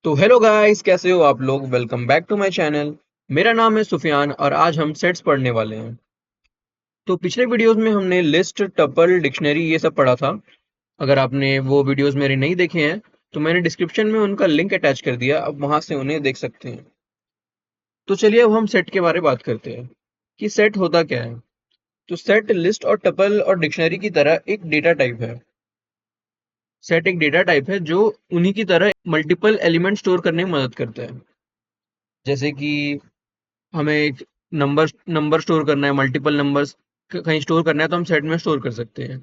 तो hello guys, कैसे हो आप लोग। Welcome back to my channel. मेरा नाम है सुफियान और आज हम सेट्स पढ़ने वाले हैं। तो पिछले वीडियोस में हमने लिस्ट, टपल, डिक्शनरी ये सब पढ़ा था। अगर आपने वो वीडियोस मेरे नहीं देखे हैं तो मैंने डिस्क्रिप्शन में उनका लिंक अटैच कर दिया, अब वहां से उन्हें देख सकते हैं। तो चलिए अब हम सेट के बारे में बात करते हैं कि सेट होता क्या है। तो सेट लिस्ट और टपल और डिक्शनरी की तरह एक डेटा टाइप है। सेट एक डेटा टाइप है जो उन्हीं की तरह मल्टीपल एलिमेंट स्टोर करने में मदद करता है। जैसे कि हमें एक नंबर स्टोर करना है, मल्टीपल नंबर्स कहीं स्टोर करना है तो हम सेट में स्टोर कर सकते हैं।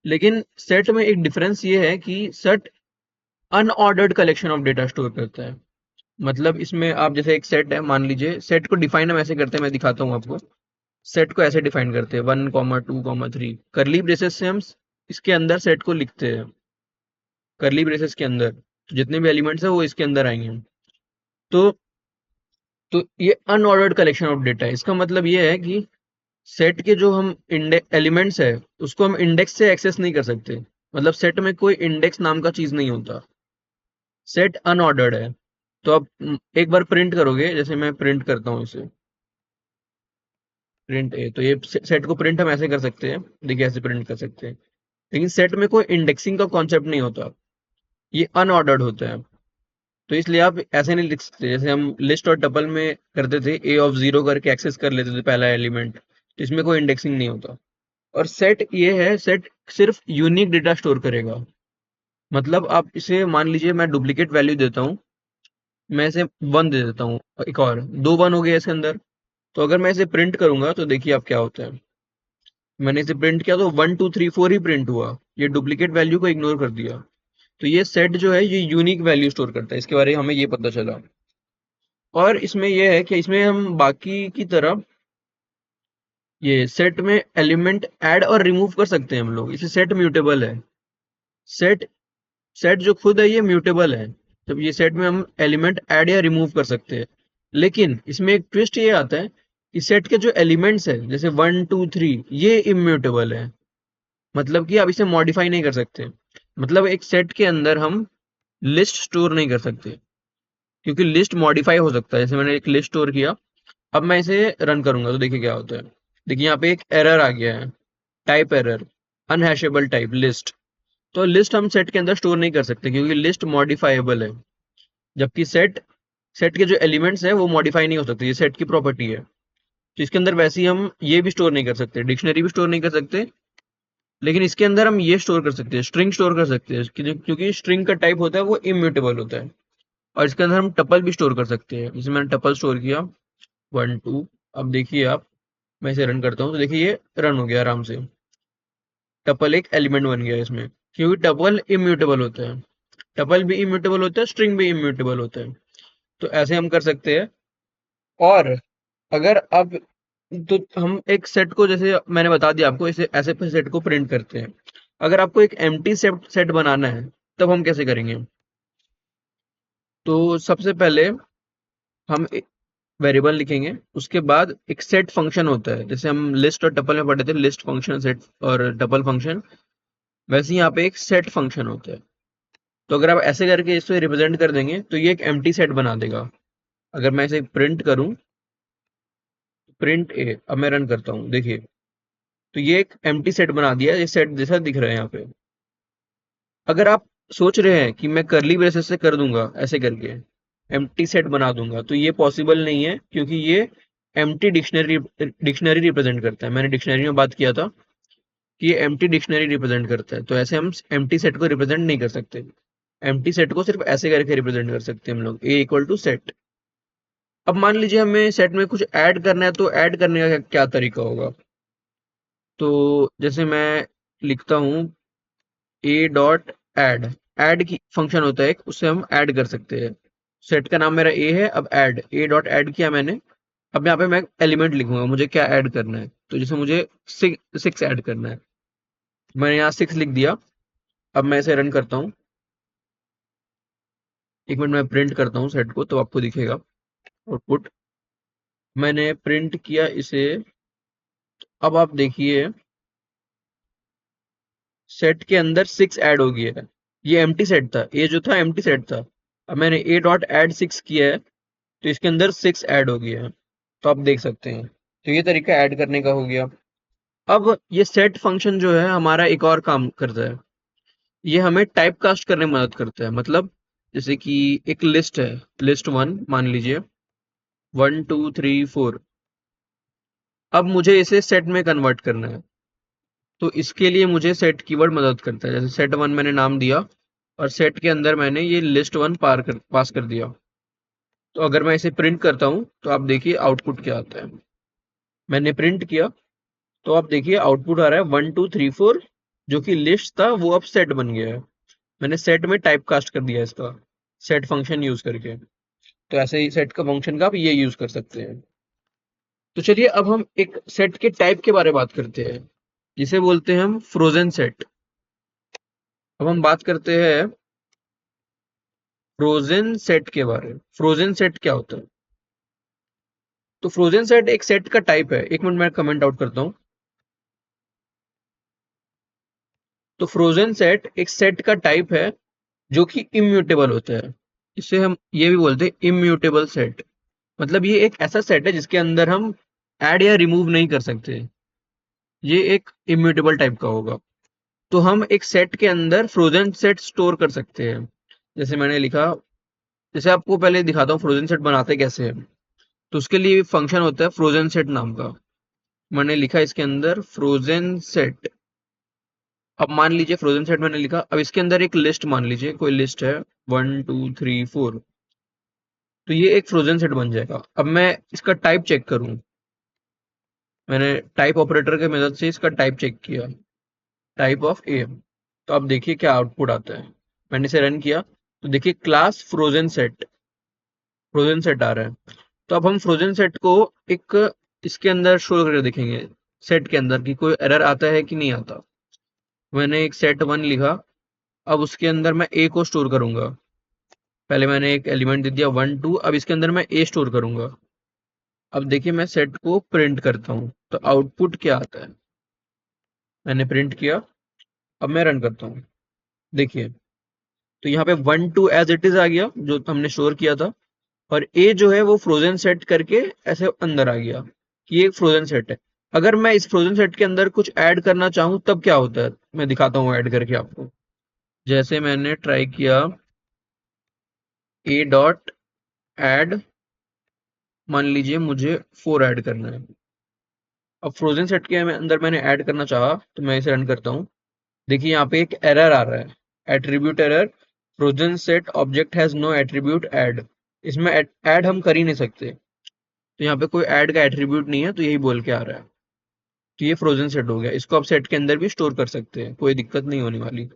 लेकिन सेट में एक डिफरेंस ये है कि set unordered collection of data store करता है। मतलब इसमें आप जैसे एक सेट है, मान लीजिए सेट को डिफाइन हम ऐसे करते हैं, मैं दिखाता हूँ आपको। सेट को ऐसे डिफाइन करते हैं 1, 2, 3 करली ब्रेसेस से हम इसके अंदर सेट को लिखते हैं। करली ब्रेसेस के अंदर तो जितने भी एलिमेंट्स है वो इसके अंदर आएंगे। तो तो ये अनऑर्डर्ड कलेक्शन ऑफ डेटा है। इसका मतलब ये है कि सेट के जो हम एलिमेंट्स है उसको हम इंडेक्स से एक्सेस नहीं कर सकते। मतलब सेट में कोई इंडेक्स नाम का चीज नहीं होता। सेट अनऑर्डर्ड है। तो आप एक बार प्रिंट करोगे, जैसे मैं प्रिंट करता हूँ इसे, प्रिंट ए, तो ये सेट को प्रिंट हम ऐसे कर सकते हैं। देखिए ऐसे प्रिंट कर सकते हैं। लेकिन सेट में कोई इंडेक्सिंग का कॉन्सेप्ट नहीं होता। ये अनऑर्डर्ड होता है। तो इसलिए आप ऐसे नहीं लिख सकते जैसे हम लिस्ट और टपल में करते थे, ए ऑफ जीरो करके एक्सेस कर लेते थे पहला एलिमेंट। तो इसमें कोई इंडेक्सिंग नहीं होता। और सेट ये है, सेट सिर्फ यूनिक डेटा स्टोर करेगा। मतलब आप इसे मान लीजिए मैं डुप्लीकेट वैल्यू देता हूँ, मैं इसे 1 दे देता हूँ, एक और 2 1 हो गया इसके अंदर। तो अगर मैं इसे प्रिंट करूंगा तो देखिए अब क्या होता है। मैंने इसे प्रिंट किया तो 1 2 3 4 ही प्रिंट हुआ। ये डुप्लीकेट वैल्यू को इग्नोर कर दिया। तो ये सेट जो है ये यूनिक वैल्यू स्टोर करता है, इसके बारे में हमें ये पता चला। और इसमें यह है कि इसमें हम बाकी की तरह ये सेट में एलिमेंट ऐड और रिमूव कर सकते हैं हम लोग। इसे सेट म्यूटेबल है। सेट सेट जो खुद है ये म्यूटेबल है। जब ये सेट में हम एलिमेंट ऐड या रिमूव कर सकते हैं। लेकिन इसमें एक ट्विस्ट ये आता है कि सेट के जो एलिमेंट्स है जैसे 1 2 3 ये इम्यूटेबल है। मतलब कि आप इसे मॉडिफाई नहीं कर सकते। मतलब एक सेट के अंदर हम लिस्ट स्टोर नहीं कर सकते, क्योंकि लिस्ट मॉडिफाई हो सकता है। जैसे मैंने एक लिस्ट स्टोर किया, अब मैं इसे रन करूंगा तो देखिए क्या होता है। देखिए यहाँ पे एक एरर आ गया है, टाइप एरर, अनहैशेबल टाइप लिस्ट। तो लिस्ट हम सेट के अंदर स्टोर नहीं कर सकते क्योंकि लिस्ट मॉडिफाइबल है। जबकि सेट सेट के जो एलिमेंट्स हैं वो मॉडिफाई नहीं हो सकते, ये सेट की प्रॉपर्टी है। तो इसके अंदर वैसे ही हम ये भी स्टोर नहीं कर सकते, डिक्शनरी भी स्टोर नहीं कर सकते। लेकिन इसके अंदर हम ये स्टोर कर सकते हैं, स्ट्रिंग स्टोर कर सकते हैं, क्योंकि स्ट्रिंग का टाइप होता है वो इम्यूटेबल होता है। और इसके अंदर हम टपल भी स्टोर कर सकते हैं। जैसे मैंने टपल स्टोर किया 1 2। अब देखिए आप, मैं इसे रन करता हूँ तो देखिए ये रन हो गया आराम से। टपल एक एलिमेंट बन गया इसमें, क्योंकि टपल इम्यूटेबल होता है। टपल भी इम्यूटेबल होता है, स्ट्रिंग भी इम्यूटेबल होता है। तो ऐसे हम कर सकते हैं। और अगर अब तो हम एक सेट को, जैसे मैंने बता दिया आपको, इसे ऐसे सेट को प्रिंट करते हैं। अगर आपको एक एम्प्टी सेट सेट बनाना है तब हम कैसे करेंगे। तो सबसे पहले हम वेरिएबल लिखेंगे, उसके बाद एक सेट फंक्शन होता है। जैसे हम लिस्ट और टपल में पढ़े थे, लिस्ट फंक्शन, सेट और टपल फंक्शन, वैसे ही यहाँ पे एक सेट फंक्शन होता है। तो अगर आप ऐसे करके इसे रिप्रेजेंट कर देंगे तो ये एक एम्प्टी सेट बना देगा। अगर मैं इसे प्रिंट करूं, प्रिंट ए, अब मैं रन करता हूँ देखिए, तो ये एक एम्प्टी सेट बना दिया, ये सेट जैसा दिख रहा है यहाँ पे। अगर आप सोच रहे हैं कि मैं करली ब्रेसेस से कर दूंगा ऐसे करके, एम्प्टी सेट बना दूंगा, तो ये पॉसिबल नहीं है, क्योंकि ये एम्प्टी डिक्शनरी डिक्शनरी रिप्रेजेंट करता है। मैंने डिक्शनरी में बात किया था कि ये एम्प्टी डिक्शनरी रिप्रेजेंट करता है। तो ऐसे हम एम्प्टी सेट को रिप्रेजेंट नहीं कर सकते। एम्प्टी सेट को सिर्फ ऐसे करके रिप्रेजेंट कर सकते हैं हम लोग, ए इक्वल टू सेट। अब मान लीजिए हमें सेट में कुछ ऐड करना है, तो ऐड करने का क्या तरीका होगा। तो जैसे मैं लिखता हूँ ए डॉट ऐड, ऐड की फंक्शन होता है एक, उससे हम ऐड कर सकते हैं। सेट का नाम मेरा ए है, अब ऐड, ए डॉट ऐड किया मैंने। अब यहाँ पे मैं एलिमेंट लिखूंगा, मुझे क्या ऐड करना है। तो जैसे मुझे 6 ऐड करना है, मैंने यहाँ 6 लिख दिया। अब मैं इसे रन करता हूँ, एक मिनट में प्रिंट करता हूँ सेट को तो आपको दिखेगा आउटपुट। मैंने प्रिंट किया इसे, अब आप देखिए सेट के अंदर 6 ऐड हो गया है। ये एम्प्टी सेट था, ये जो था एम्प्टी सेट था। अब मैंने ए डॉट एड 6 किया है तो इसके अंदर 6 ऐड हो गया है, तो आप देख सकते हैं। तो ये तरीका ऐड करने का हो गया। अब ये सेट फंक्शन जो है हमारा एक और काम करता है, ये हमें टाइप कास्ट करने में मदद करता है। मतलब जैसे कि एक लिस्ट है, लिस्ट वन मान लीजिए, 1 2 3 4। अब मुझे इसे सेट में कन्वर्ट करना है, तो इसके लिए मुझे सेट कीवर्ड मदद करता है। जैसे सेट वन मैंने नाम दिया और सेट के अंदर मैंने ये लिस्ट वन पास कर दिया। तो अगर मैं इसे प्रिंट करता हूँ तो आप देखिए आउटपुट क्या आता है। मैंने प्रिंट किया तो आप देखिए आउटपुट आ रहा है 1 2 3 4, जो कि लिस्ट था वो अब सेट बन गया है। मैंने सेट में टाइप कास्ट कर दिया इसका, सेट फंक्शन यूज करके। तो ऐसे ही सेट का फंक्शन का आप ये यूज कर सकते हैं। तो चलिए अब हम एक सेट के टाइप के बारे में बात करते हैं, जिसे बोलते हैं हम फ्रोजन सेट। अब हम बात करते हैं फ्रोजन सेट के बारे में। फ्रोजन सेट क्या होता है? तो फ्रोजन सेट एक सेट का टाइप है। एक मिनट मैं कमेंट आउट करता हूँ। तो फ्रोजन सेट एक सेट का टाइप है जो कि इम्यूटेबल होता है। इसे हम ये भी बोलते हैं इम्यूटेबल सेट। मतलब ये एक ऐसा सेट है जिसके अंदर हम ऐड या रिमूव नहीं कर सकते। ये एक इम्यूटेबल टाइप का होगा। तो हम एक सेट के अंदर फ्रोजन सेट स्टोर कर सकते हैं। जैसे मैंने लिखा, जैसे आपको पहले दिखाता हूँ फ्रोजन सेट बनाते कैसे हैं। तो उसके लिए फंक्शन होता है फ्रोजन सेट नाम का। मैंने लिखा इसके अंदर फ्रोजन सेट। अब मान लीजिए फ्रोजन सेट मैंने लिखा, अब इसके अंदर एक लिस्ट मान लीजिए, कोई लिस्ट है 1 2 3 4। तो ये एक फ्रोजन सेट बन जाएगा। अब मैं इसका टाइप चेक करूं, मैंने टाइप ऑपरेटर की मदद से इसका टाइप चेक किया, टाइप ऑफ ए। तो अब देखिए क्या आउटपुट आता है। मैंने इसे रन किया तो देखिए क्लास फ्रोजन सेट आ रहा है। तो अब हम फ्रोजन सेट को एक इसके अंदर शो करके देखेंगे, सेट के अंदर, कि कोई एरर आता है कि नहीं आता। मैंने एक सेट वन लिखा, अब उसके अंदर मैं ए को स्टोर करूंगा। पहले मैंने एक एलिमेंट दे दिया 1 2, अब इसके अंदर मैं ए स्टोर करूंगा। अब देखिए मैं सेट को प्रिंट करता हूँ तो आउटपुट क्या आता है। मैंने प्रिंट किया, अब मैं रन करता हूँ। देखिए तो यहाँ पे 1 2 एज इट इज आ गया जो हमने स्टोर किया था, और ए जो है वो फ्रोजन सेट करके ऐसे अंदर आ गया कि ये एक फ्रोजन सेट है। अगर मैं इस फ्रोजन सेट के अंदर कुछ ऐड करना चाहूँ तब क्या होता है, मैं दिखाता हूँ ऐड करके आपको। जैसे मैंने ट्राई किया ए डॉट ऐड, मान लीजिए मुझे 4 ऐड करना है। अब फ्रोजन सेट के अंदर मैंने ऐड करना चाहा तो मैं इसे रन करता हूँ। देखिए यहाँ पे एक एरर आ रहा है, attribute error, frozen set object has no attribute add. इसमें ऐड हम कर ही नहीं सकते, तो यहाँ पे कोई ऐड का एट्रीब्यूट नहीं है, तो यही बोल के आ रहा है। तो ये फ्रोजन सेट हो गया। इसको आप सेट के अंदर भी स्टोर कर सकते हैं, कोई दिक्कत नहीं होने वाली।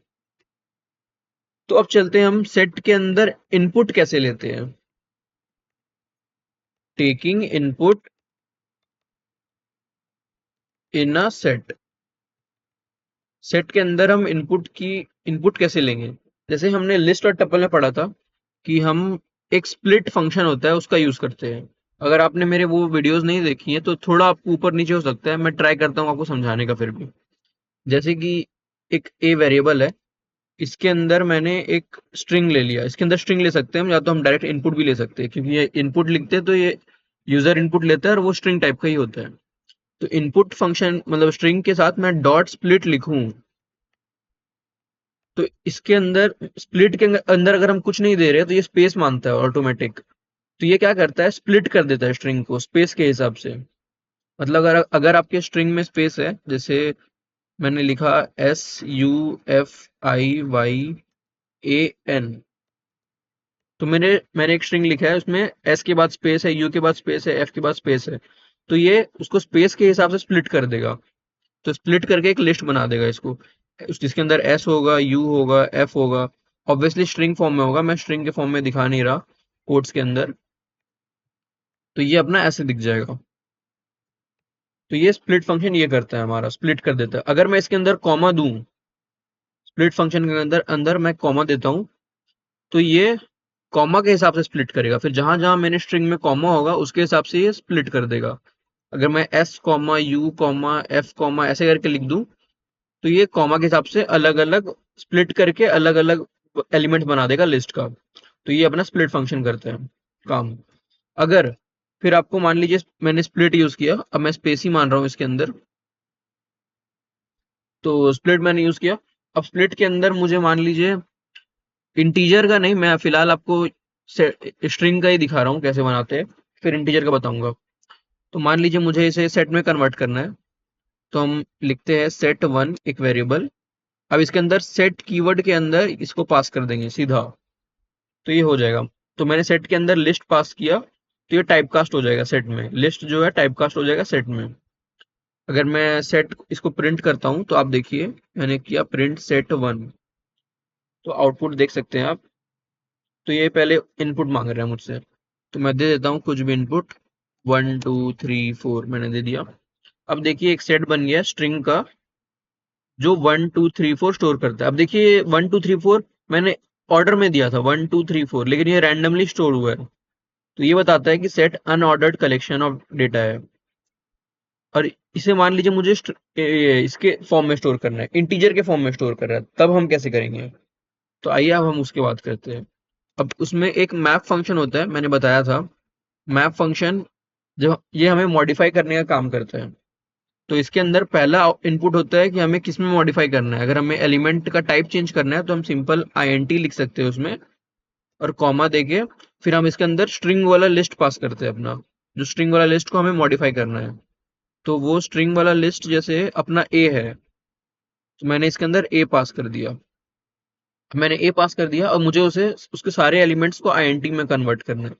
तो अब चलते हैं हम सेट के अंदर इनपुट कैसे लेते हैं। Taking input in a set. Set के अंदर हम इनपुट कैसे लेंगे। जैसे हमने लिस्ट और टपल में पढ़ा था कि हम एक स्प्लिट फंक्शन होता है उसका यूज करते हैं। अगर आपने मेरे वो वीडियोस नहीं देखी हैं तो थोड़ा आपको ऊपर नीचे हो सकता है, मैं ट्राई करता हूँ आपको समझाने का फिर भी। जैसे कि एक ए वेरिएबल है, इसके अंदर मैंने एक स्ट्रिंग ले लिया। इसके अंदर स्ट्रिंग ले सकते हैं हम, या तो हम डायरेक्ट इनपुट भी ले सकते हैं, क्योंकि ये इनपुट लिखते हैं तो ये यूजर इनपुट लेता है और वो स्ट्रिंग टाइप का ही होता है। तो इनपुट फंक्शन मतलब स्ट्रिंग के साथ मैं डॉट स्प्लिट लिखूं, तो इसके अंदर स्प्लिट के अंदर अगर हम कुछ नहीं दे रहे तो ये स्पेस मानता है ऑटोमेटिक। तो ये क्या करता है, स्प्लिट कर देता है स्ट्रिंग को स्पेस के हिसाब से। मतलब अगर अगर आपके स्ट्रिंग में स्पेस है, जैसे मैंने लिखा SUFIYAN, तो मैंने एक स्ट्रिंग लिखा है, उसमें एस के बाद स्पेस है, यू के बाद स्पेस है, एफ के बाद स्पेस है। तो ये उसको स्पेस के हिसाब से स्प्लिट कर देगा। तो स्प्लिट करके एक लिस्ट बना देगा इसको, जिसके अंदर एस होगा, यू होगा, एफ होगा। ऑब्वियसली स्ट्रिंग फॉर्म में होगा, मैं स्ट्रिंग के फॉर्म में दिखा नहीं रहा कोड्स के अंदर। तो ये अपना ऐसे दिख जाएगा। तो ये स्प्लिट फंक्शन ये करता है, हमारा स्प्लिट कर देता है। अगर मैं इसके अंदर कॉमा दूं, स्प्लिट फंक्शन के अंदर अंदर मैं कॉमा देता हूं, तो ये कॉमा के हिसाब से स्प्लिट करेगा। फिर जहां जहां मैंने स्ट्रिंग में कॉमा होगा उसके हिसाब से ये स्प्लिट कर देगा। अगर मैं S comma you comma F comma ऐसे करके लिख दूं, तो ये कॉमा के हिसाब से अलग अलग स्प्लिट करके अलग अलग एलिमेंट बना देगा लिस्ट का। तो ये अपना स्प्लिट फंक्शन करते हैं काम। अगर फिर आपको मान लीजिए मैंने स्प्लिट यूज किया, अब मैं स्पेस ही मान रहा हूँ इसके अंदर, तो स्प्लिट मैंने यूज किया। अब स्प्लिट के अंदर मुझे मान लीजिए इंटीजर का नहीं, मैं फिलहाल आपको स्ट्रिंग का ही दिखा रहा हूँ कैसे बनाते हैं, फिर इंटीजर का बताऊंगा। तो मान लीजिए मुझे इसे सेट में कन्वर्ट करना है, तो हम लिखते हैं सेट वन एक वेरिएबल। अब इसके अंदर सेट कीवर्ड के अंदर इसको पास कर देंगे सीधा, तो ये हो जाएगा। तो मैंने सेट के अंदर लिस्ट पास किया, तो ये टाइपकास्ट हो जाएगा सेट में, लिस्ट जो है टाइपकास्ट हो जाएगा सेट में। अगर मैं सेट इसको प्रिंट करता हूँ तो आप देखिए मैंने किया प्रिंट सेट वन, तो आउटपुट देख सकते हैं आप। तो ये पहले इनपुट मांग रहे हैं मुझसे, तो मैं दे देता हूँ कुछ भी इनपुट, 1 2 3 4 मैंने दे दिया। अब देखिए एक सेट बन गया स्ट्रिंग का, जो 1 2 3 4 स्टोर करता है। अब देखिए 1 2 3 4 मैंने ऑर्डर में दिया था 1 2 3 4, लेकिन ये रैंडमली स्टोर हुआ है। तो ये बताता है कि set unordered collection of data है। और इसे मान लीजिए मुझे इसके फॉर्म में स्टोर करना है, इंटीजर के फॉर्म में स्टोर कर रहा है, तब हम कैसे करेंगे? तो आइए अब हम उसके बात करते हैं। अब उसमें एक मैप फंक्शन होता है, मैंने बताया था। मैप फंक्शन जब ये हमें मॉडिफाई करने का काम करता है, तो इसके अंदर पहला इनपुट होता है कि हमें किस में मॉडिफाई करना है। अगर हमें एलिमेंट का टाइप चेंज करना है तो हम सिंपल INT लिख सकते हैं उसमें, और कॉमा देके फिर हम इसके अंदर स्ट्रिंग वाला लिस्ट पास करते हैं अपना, जो स्ट्रिंग वाला लिस्ट को हमें मॉडिफाई करना है। तो वो स्ट्रिंग वाला लिस्ट जैसे अपना ए है, तो मैंने इसके अंदर ए पास कर दिया। मैंने ए पास कर दिया और मुझे उसे उसके सारे एलिमेंट्स को INT में कन्वर्ट करना है।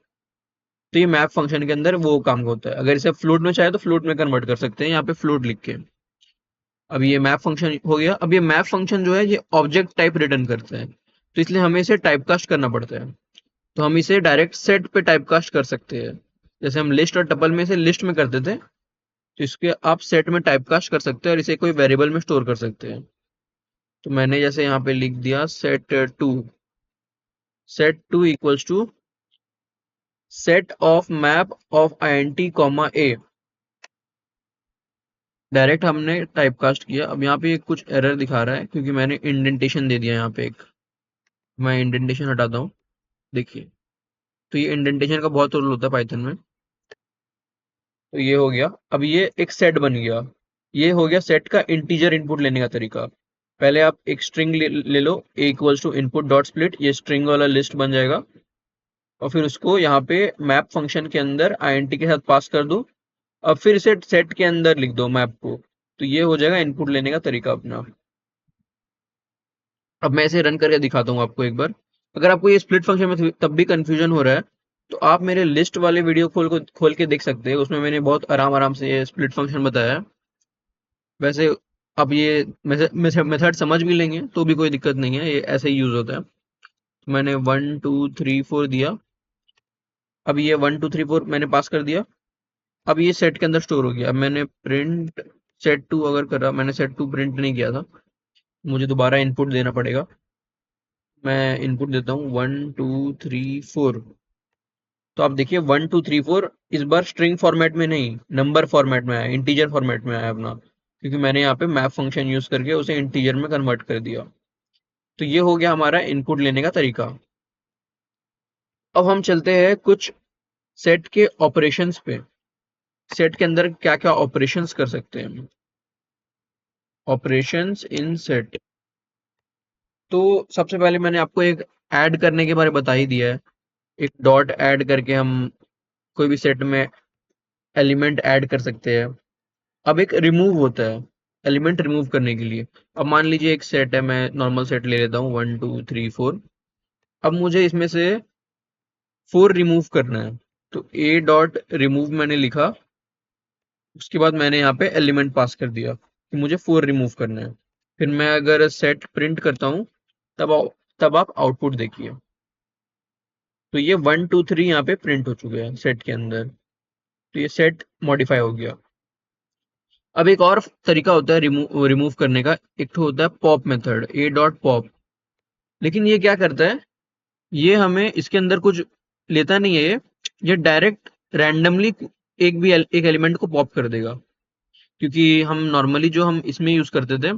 तो ये मैप फंक्शन के अंदर वो काम होता है। अगर इसे फ्लोट में चाहे तो फ्लोट में कन्वर्ट कर सकते हैं, यहाँ पे फ्लोट लिख के। अब ये मैप फंक्शन हो गया। अब ये मैप फंक्शन जो है ये ऑब्जेक्ट टाइप रिटर्न करता है, तो इसलिए हमें इसे टाइपकास्ट करना पड़ता है। तो हम इसे डायरेक्ट सेट पे टाइपकास्ट कर सकते हैं, जैसे हम लिस्ट और टपल में इसे लिस्ट में करते थे, तो इसके आप सेट में टाइपकास्ट कर सकते हैं और इसे कोई वेरिएबल में स्टोर कर सकते हैं। तो मैंने जैसे यहाँ पे लिख दिया set to equals to set of map of INT comma a. Direct हमने टाइपकास्ट किया। अब यहाँ पे कुछ एरर दिखा रहा है क्योंकि मैंने इंडेंटेशन दे दिया यहाँ पे एक। मैं इंडेंटेशन हटाता हूँ, देखिए। तो ये इंडेंटेशन का बहुत रोल होता है पाइथन में। तो ये हो गया। अब ये एक सेट बन गया। ये हो गया सेट का इंटीजर इनपुट लेने का तरीका। पहले आप एक स्ट्रिंग ले लो, a equals to input dot split, ये स्ट्रिंग वाला लिस्ट बन जाएगा। और फिर उसको यहाँ पे मैप फंक्शन के अंदर INT के साथ पास कर दो। अब फिर इसे सेट के अंदर लिख दो मैप को। तो ये हो जाएगा इनपुट लेने का तरीका अपना। अब मैं इसे रन करके दिखाता हूँ आपको एक बार। अगर आपको ये स्प्लिट फंक्शन में तब भी कंफ्यूजन हो रहा है, तो आप मेरे लिस्ट वाले वीडियो खोल के देख सकते हैं। उसमें मैंने बहुत आराम आराम से ये स्प्लिट फंक्शन बताया है। वैसे अब ये मेथड समझ भी लेंगे तो भी कोई दिक्कत नहीं है, ये ऐसे ही यूज होता है। तो मैंने 1 2 3 4 दिया। अब ये 1 2 3 4 मैंने पास कर दिया। अब ये सेट के अंदर स्टोर हो गया। अब मैंने प्रिंट सेट टू अगर करा, मैंने सेट टू प्रिंट नहीं किया था, मुझे दोबारा इनपुट देना पड़ेगा। मैं इनपुट देता हूँ 1 2 3 4। तो आप देखिए 1 2 3 4 इस बार स्ट्रिंग फॉर्मेट में नहीं, नंबर फॉर्मेट में आया, इंटीजर फॉर्मेट में आया अपना, क्योंकि मैंने यहाँ पे मैप फंक्शन यूज करके उसे इंटीजर में कन्वर्ट कर दिया। तो ये हो गया हमारा इनपुट लेने का तरीका। अब हम चलते हैं कुछ सेट के ऑपरेशंस पे। सेट के अंदर क्या क्या ऑपरेशंस कर सकते हैं हम। Operations in set. तो सबसे पहले मैंने आपको एक ऐड करने के बारे में बता ही दिया है। एक डॉट ऐड करके हम कोई भी सेट में एलिमेंट ऐड कर सकते हैं। अब एक रिमूव होता है एलिमेंट रिमूव करने के लिए। अब मान लीजिए एक सेट है, मैं नॉर्मल सेट ले लेता हूँ 1 2 3 4। अब मुझे इसमें से 4 रिमूव करना है, तो a डॉट रिमूव मैंने लिखा। उसके बाद मैंने यहाँ पे एलिमेंट पास कर दिया कि मुझे 4 रिमूव करना है। फिर मैं अगर सेट प्रिंट करता हूँ, तब आप आउटपुट देखिए। तो ये 1 2 3 यहाँ पे प्रिंट हो चुके हैं सेट के अंदर। तो ये सेट मॉडिफाई हो गया। अब एक और तरीका होता है रिमूव करने का। एक तो होता है pop method, a dot pop. लेकिन ये क्या करता है, ये हमें इसके अंदर कुछ लेता नहीं है। ये डायरेक्ट रैंडमली एक एलिमेंट को पॉप कर देगा। क्योंकि हम नॉर्मली जो हम इसमें यूज करते थे,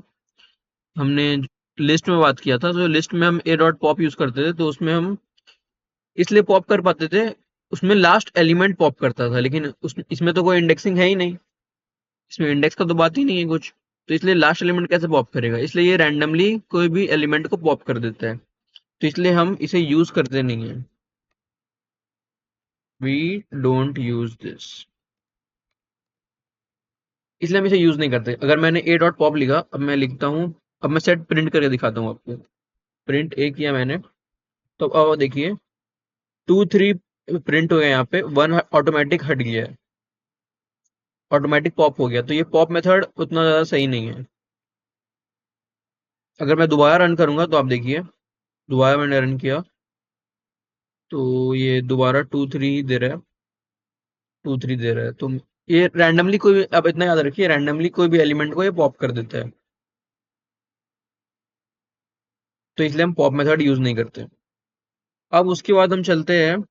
हमने लिस्ट में बात किया था, तो लिस्ट में हम a डॉट पॉप यूज करते थे, तो उसमें हम इसलिए पॉप कर पाते थे, उसमें लास्ट एलिमेंट पॉप करता था, लेकिन उस इसमें तो कोई इंडेक्सिंग है ही नहीं, इसमें इंडेक्स का तो बात ही नहीं है कुछ। तो इसलिए लास्ट एलिमेंट कैसे पॉप करेगा, इसलिए ये रैंडमली कोई भी एलिमेंट को पॉप कर देता है। तो इसलिए हम इसे यूज करते नहीं है, वी डोंट यूज दिस, इसलिए हम इसे यूज नहीं करते। अगर मैंने ए डॉट पॉप लिखा, अब मैं लिखता हूँ, अब मैं सेट प्रिंट करके दिखाता हूँ आपको। प्रिंट ए किया मैंने, तो अब देखिए 2 3 प्रिंट हो गया, यहाँ पे 1 ऑटोमेटिक हट गया है, ऑटोमेटिक पॉप हो गया। तो ये पॉप मेथड उतना ज़्यादा सही नहीं है। अगर मैं दोबारा रन करूंगा तो आप देखिए, दोबारा मैंने रन किया तो ये दोबारा 2 3 दे रहा है, 2 3 दे रहा है। तो ये रैंडमली कोई भी, आप इतना याद रखिए, रैंडमली कोई भी एलिमेंट को ये पॉप कर देता है। तो इसलिए हम पॉप मेथड यूज नहीं करते। अब उसके बाद हम चलते हैं,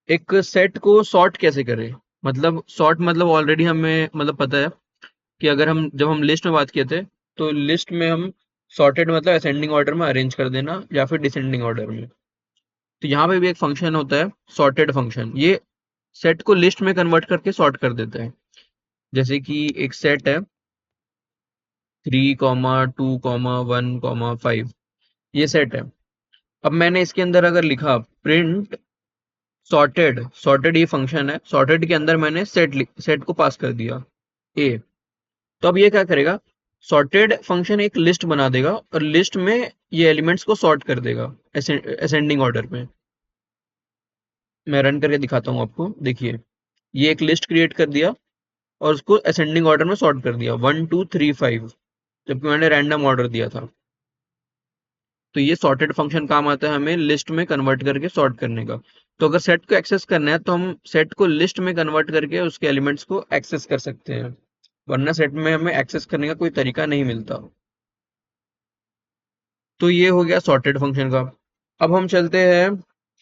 एक सेट को सॉर्ट कैसे करें। मतलब सॉर्ट मतलब ऑलरेडी हमें मतलब पता है कि अगर हम जब हम लिस्ट में बात किए थे, तो लिस्ट में हम सॉर्टेड मतलब असेंडिंग ऑर्डर में अरेंज कर देना या फिर डिसेंडिंग ऑर्डर में। तो यहाँ पे भी एक फंक्शन होता है सॉर्टेड फंक्शन, ये सेट को लिस्ट में कन्वर्ट करके सॉर्ट कर देता है। जैसे कि एक सेट है 3 2 1 5, ये सेट है। अब मैंने इसके अंदर अगर लिखा प्रिंट सॉर्टेड, सॉर्टेड ये फंक्शन है, सॉर्टेड के अंदर मैंने सेट को पास कर दिया ए। तो अब ये क्या करेगा, सॉर्टेड फंक्शन एक लिस्ट बना देगा और लिस्ट में ये एलिमेंट्स को सॉर्ट कर देगा असेंडिंग ऑर्डर में। मैं रन करके दिखाता हूँ आपको, देखिए ये एक लिस्ट क्रिएट कर दिया और उसको असेंडिंग ऑर्डर में सॉर्ट कर दिया 1 2 3 5, जबकि मैंने रैंडम ऑर्डर दिया था। तो ये सॉर्टेड फंक्शन काम आता है हमें लिस्ट में कन्वर्ट करके सॉर्ट करने का। तो अगर सेट को एक्सेस करना है तो हम सेट को लिस्ट में कन्वर्ट करके उसके एलिमेंट्स को एक्सेस कर सकते हैं, वरना सेट में हमें एक्सेस करने का कोई तरीका नहीं मिलता। तो ये हो गया सॉर्टेड फंक्शन का। अब हम चलते हैं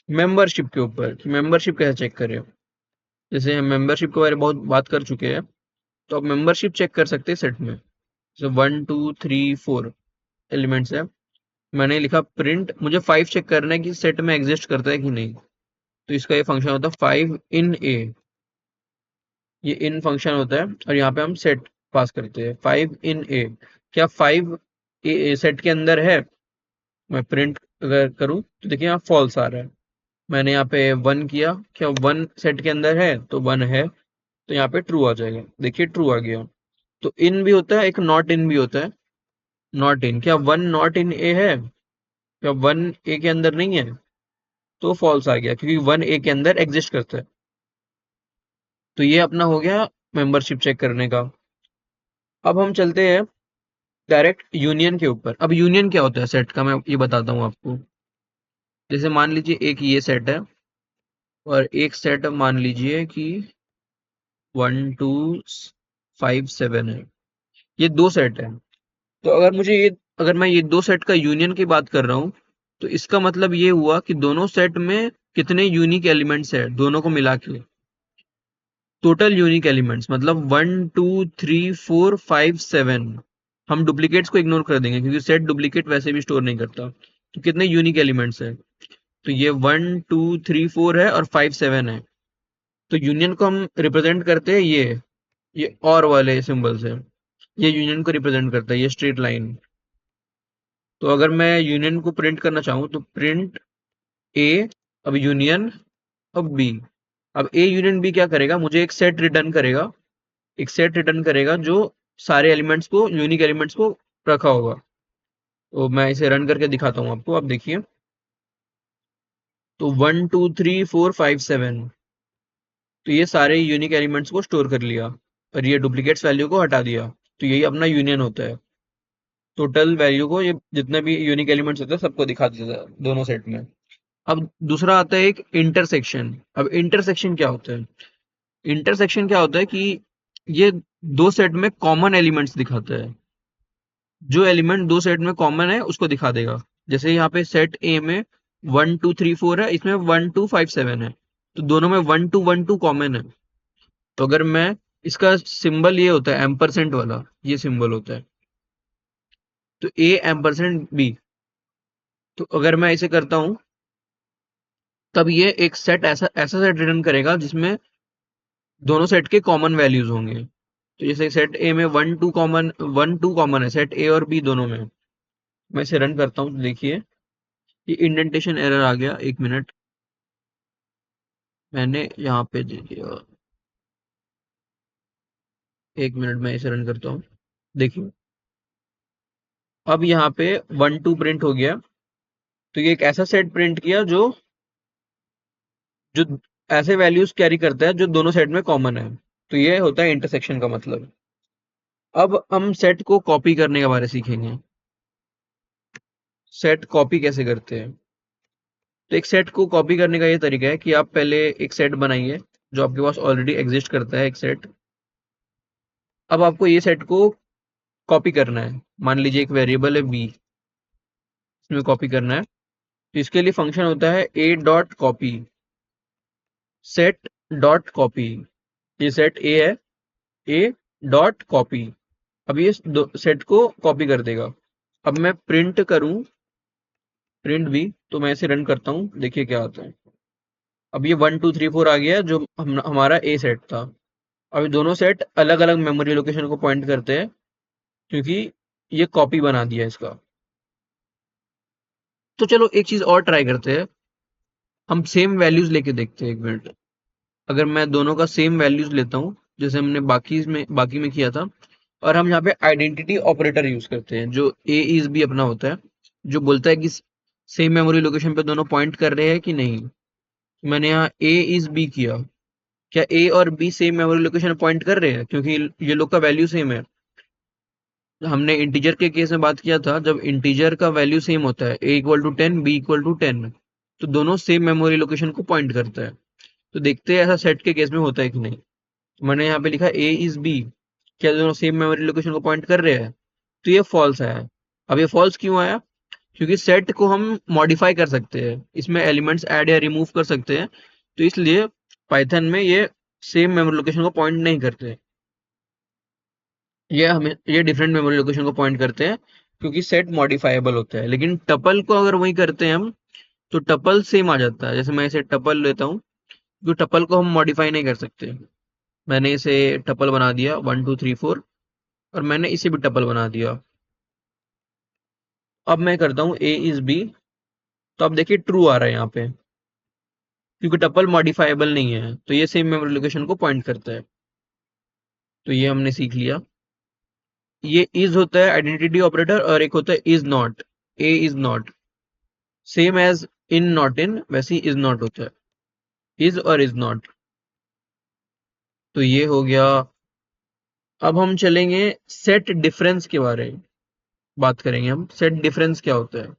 मेंबरशिप के ऊपर कि मेंबरशिप कैसे चेक करें। जैसे हम मेंबरशिप के बारे में बहुत बात कर चुके हैं, तो अब मेंबरशिप चेक कर सकते हैं सेट में। जैसे 1 2 3 4 एलिमेंट्स है, मैंने लिखा प्रिंट, मुझे 5 चेक करना है कि सेट में एग्जिस्ट करता है कि नहीं। तो इसका ये फंक्शन होता है 5 in a, ये इन फंक्शन होता है और यहाँ पे हम सेट पास करते हैं 5 in a। क्या 5 सेट के अंदर है, मैं प्रिंट अगर करूँ तो देखिए यहाँ फॉल्स आ रहा है। मैंने यहाँ पे 1 किया, क्या 1 सेट के अंदर है, तो 1 है, तो यहाँ पे ट्रू आ जाएगा, देखिए ट्रू आ गया। तो इन भी होता है, एक नॉट इन भी होता है। नॉट इन, क्या 1 नॉट इन ए है, क्या 1 ए के अंदर नहीं है, तो फॉल्स आ गया क्योंकि 1 ए के अंदर एग्जिस्ट करता है। तो ये अपना हो गया मेंबरशिप चेक करने का। अब हम चलते हैं डायरेक्ट यूनियन के ऊपर। अब यूनियन क्या होता है सेट का, मैं ये बताता हूँ आपको। जैसे मान लीजिए एक ये सेट है और एक सेट मान लीजिए कि 1 2 5 7 है, ये दो सेट है। तो अगर मैं ये दो सेट का यूनियन की बात कर रहा हूँ, तो इसका मतलब ये हुआ कि दोनों सेट में कितने यूनिक एलिमेंट्स है, दोनों को मिला के टोटल यूनिक एलिमेंट्स मतलब 1 2 3 4 5 7। हम डुप्लीकेट्स को इग्नोर कर देंगे क्योंकि सेट डुप्लीकेट वैसे भी स्टोर नहीं करता। तो कितने यूनिक एलिमेंट्स है, तो ये 1 2 3 4 है और 5 7 है। तो यूनियन को हम रिप्रेजेंट करते हैं ये और वाले सिंबल से, ये यूनियन को रिप्रेजेंट करता है, ये स्ट्रेट लाइन। तो अगर मैं यूनियन को प्रिंट करना चाहूँ तो प्रिंट ए, अब यूनियन, अब बी। अब ए यूनियन बी क्या करेगा, मुझे एक सेट रिटर्न करेगा, एक सेट रिटर्न करेगा जो सारे एलिमेंट्स को, यूनिक एलिमेंट्स को रखा होगा। तो मैं इसे रन करके दिखाता हूँ आपको, आप देखिए। तो 1 2 3 4 5 7, तो ये सारे यूनिक एलिमेंट्स को स्टोर कर लिया और ये डुप्लीकेट्स वैल्यू को हटा दिया। तो यही अपना यूनियन होता है, टोटल वैल्यू को, ये जितने भी यूनिक एलिमेंट्स होते हैं सबको दिखा देता है दोनों सेट में। अब दूसरा आता है एक इंटरसेक्शन। अब इंटरसेक्शन क्या होता है, इंटरसेक्शन क्या होता है कि ये दो सेट में कॉमन एलिमेंट्स दिखाता है, जो एलिमेंट दो सेट में कॉमन है उसको दिखा देगा। जैसे यहाँ पे सेट ए में 1 2 3 4 है, इसमें 1 2 5 7 है, तो दोनों में 1 2 1 2 कॉमन है। तो अगर मैं, इसका सिंबल ये होता है एम्परसेंट वाला, ये सिंबल होता है, तो ए एम्परसेंट बी। तो अगर मैं इसे करता हूँ तब ये एक सेट ऐसा ऐसा सेट रिटर्न करेगा जिसमें दोनों सेट के कॉमन वैल्यूज होंगे। तो जैसे सेट ए में 1 2 कॉमन है, सेट ए और बी दोनों में। मैं इसे रन करता हूँ तो देखिए ये इंडेंटेशन एरर आ गया। 1 मिनट, मैंने यहाँ पे दे दिया। 1 मिनट, मैं इसे रन करता हूँ। देखिए अब यहाँ पे 1 2 प्रिंट हो गया। तो ये एक ऐसा सेट प्रिंट किया जो जो ऐसे वैल्यूज कैरी करता है जो दोनों सेट में कॉमन है। तो ये होता है इंटरसेक्शन का मतलब। अब हम सेट को कॉपी करने के बारे में सीखेंगे। सेट कॉपी कैसे करते हैं। तो एक सेट को कॉपी करने का ये तरीका है कि आप पहले एक सेट बनाइए जो आपके पास ऑलरेडी एग्जिस्ट करता है, एक सेट। अब आपको ये सेट को कॉपी करना है। मान लीजिए एक वेरिएबल है बी, इसमें कॉपी करना है। तो इसके लिए फंक्शन होता है ए dot copy, set dot copy. ये सेट ए है, ए डॉट कॉपी। अब ये सेट को कॉपी कर देगा। अब मैं प्रिंट करूं, प्रिंट भी, तो मैं इसे रन करता हूँ, देखिए क्या आता है। अब ये 1 2 3 4 आ गया जो हमारा ए सेट था। अब ये दोनों सेट अलग अलग मेमोरी लोकेशन को पॉइंट करते हैं क्योंकि ये कॉपी बना दिया इसका। तो चलो एक चीज और ट्राई करते हैं। हम सेम वैल्यूज लेके देखते हैं। 1 मिनट, अगर मैं दोनों का सेम वैल्यूज लेता हूँ जैसे हमने बाकी में किया था, और हम यहाँ पे आइडेंटिटी ऑपरेटर यूज करते हैं जो ए इज बी अपना होता है, जो बोलता है कि सेम मेमोरी लोकेशन पे दोनों पॉइंट कर रहे हैं कि नहीं। मैंने यहाँ ए इज बी किया। क्या ए और B same memory location point कर रहे हैं क्योंकि ये लोग का वैल्यू सेम है। हमने इंटीजर के केस में बात किया था, जब इंटीजर का वैल्यू सेम होता है a = 10 b = 10, तो दोनों सेम मेमोरी लोकेशन को पॉइंट करता है। तो देखते हैं ऐसा सेट के केस में होता है कि नहीं। मैंने यहाँ पे लिखा ए इज बी, क्या दोनों सेम मेमोरी लोकेशन को पॉइंट कर रहे हैं। तो ये फॉल्स आया। अब ये फॉल्स क्यों आया, क्योंकि सेट को हम मॉडिफाई कर सकते हैं, इसमें एलिमेंट्स ऐड या रिमूव कर सकते हैं। तो इसलिए पाइथन में ये सेम मेमोरी लोकेशन को पॉइंट नहीं करते। ये डिफरेंट मेमोरी लोकेशन को पॉइंट करते हैं क्योंकि सेट मॉडिफाइबल होता है। लेकिन टपल को अगर वही करते हैं हम, तो टपल सेम आ जाता है। जैसे मैं इसे टपल लेता हूँ, जो टपल को हम मॉडिफाई नहीं कर सकते। मैंने इसे टपल बना दिया 1 2 3 4, और मैंने इसे भी टपल बना दिया। अब मैं करता हूँ ए इज बी, तो अब देखिए ट्रू आ रहा है यहाँ पे, क्योंकि टपल मॉडिफाइबल नहीं है तो ये सेम मेमोरी लोकेशन को पॉइंट करता है। तो ये हमने सीख लिया। ये इज होता है आइडेंटिटी ऑपरेटर, और एक होता है is not. A is not, same as in not in, वैसे ही इज नॉट होता है, इज और इज नॉट। तो ये हो गया। अब हम चलेंगे सेट डिफरेंस के बारे में बात करेंगे। हम सेट डिफरेंस क्या होता है।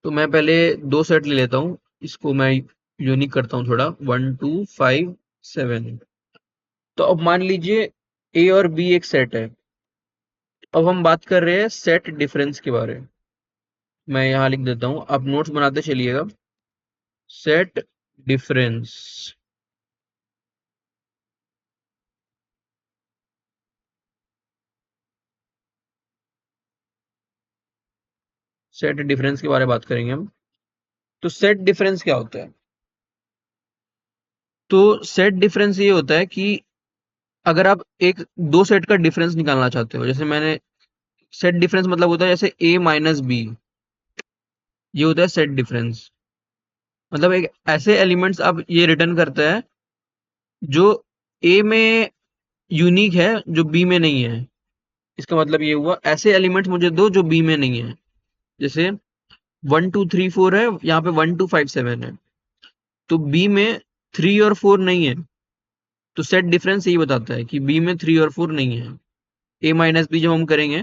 तो मैं पहले दो सेट ले लेता हूँ, इसको मैं यूनिक करता हूँ थोड़ा, 1 2 5 7। तो अब मान लीजिए ए और बी एक सेट है। अब हम बात कर रहे हैं सेट डिफरेंस के बारे में। मैं यहाँ लिख देता हूँ, आप नोट्स बनाते चलिएगा। सेट डिफरेंस, सेट डिफरेंस के बारे में बात करेंगे हम। तो सेट डिफरेंस क्या होता है। तो सेट डिफरेंस ये होता है कि अगर आप एक दो सेट का डिफरेंस निकालना चाहते हो, जैसे मैंने, सेट डिफरेंस मतलब होता है जैसे a माइनस बी, ये होता है सेट डिफरेंस। मतलब एक ऐसे एलिमेंट्स आप ये रिटर्न करता है जो ए में यूनिक है जो बी में नहीं है। इसका मतलब ये हुआ ऐसे एलिमेंट्स मुझे दो जो बी में नहीं है। जैसे 1 2 3 4 है, यहाँ पे 1 2 5 7 है, तो बी में 3 और 4 नहीं है। तो सेट डिफरेंस यही बताता है कि बी में 3 और 4 नहीं है। ए माइनस बी जब हम करेंगे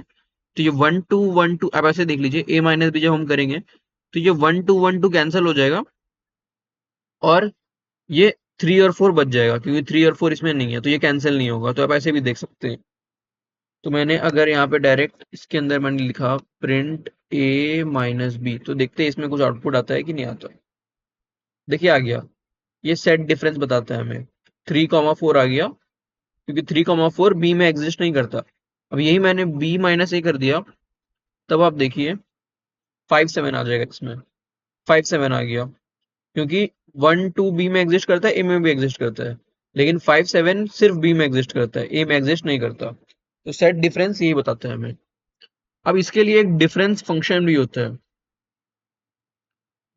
तो ये 1 2 1 2, आप ऐसे देख लीजिए, ए माइनस बी जब हम करेंगे तो ये 1 2 1 2 कैंसिल हो जाएगा, और ये 3 और 4 बच जाएगा क्योंकि 3 और 4 इसमें नहीं है, तो ये कैंसिल नहीं होगा। तो आप ऐसे भी देख सकते हैं। तो मैंने अगर यहाँ पे डायरेक्ट इसके अंदर मैंने लिखा प्रिंट ए माइनस बी, तो देखते हैं इसमें कुछ आउटपुट आता है कि नहीं आता। देखिए आ गया। ये सेट डिफरेंस बताता है हमें। 3 4 आ गया क्योंकि 3 4 बी में एग्जिस्ट नहीं करता। अब यही मैंने बी माइनस ए कर दिया, तब आप देखिए 5 7 आ जाएगा इसमें। 57 आ गया, क्योंकि 1 2 बी में एग्जिस्ट करता है, ए में भी एग्जिस्ट करता है, लेकिन 57 सिर्फ बी में एग्जिस्ट करता है, ए में एग्जिस्ट नहीं करता। तो सेट डिफरेंस यही बताता है हमें। अब इसके लिए एक डिफरेंस फंक्शन भी होता है।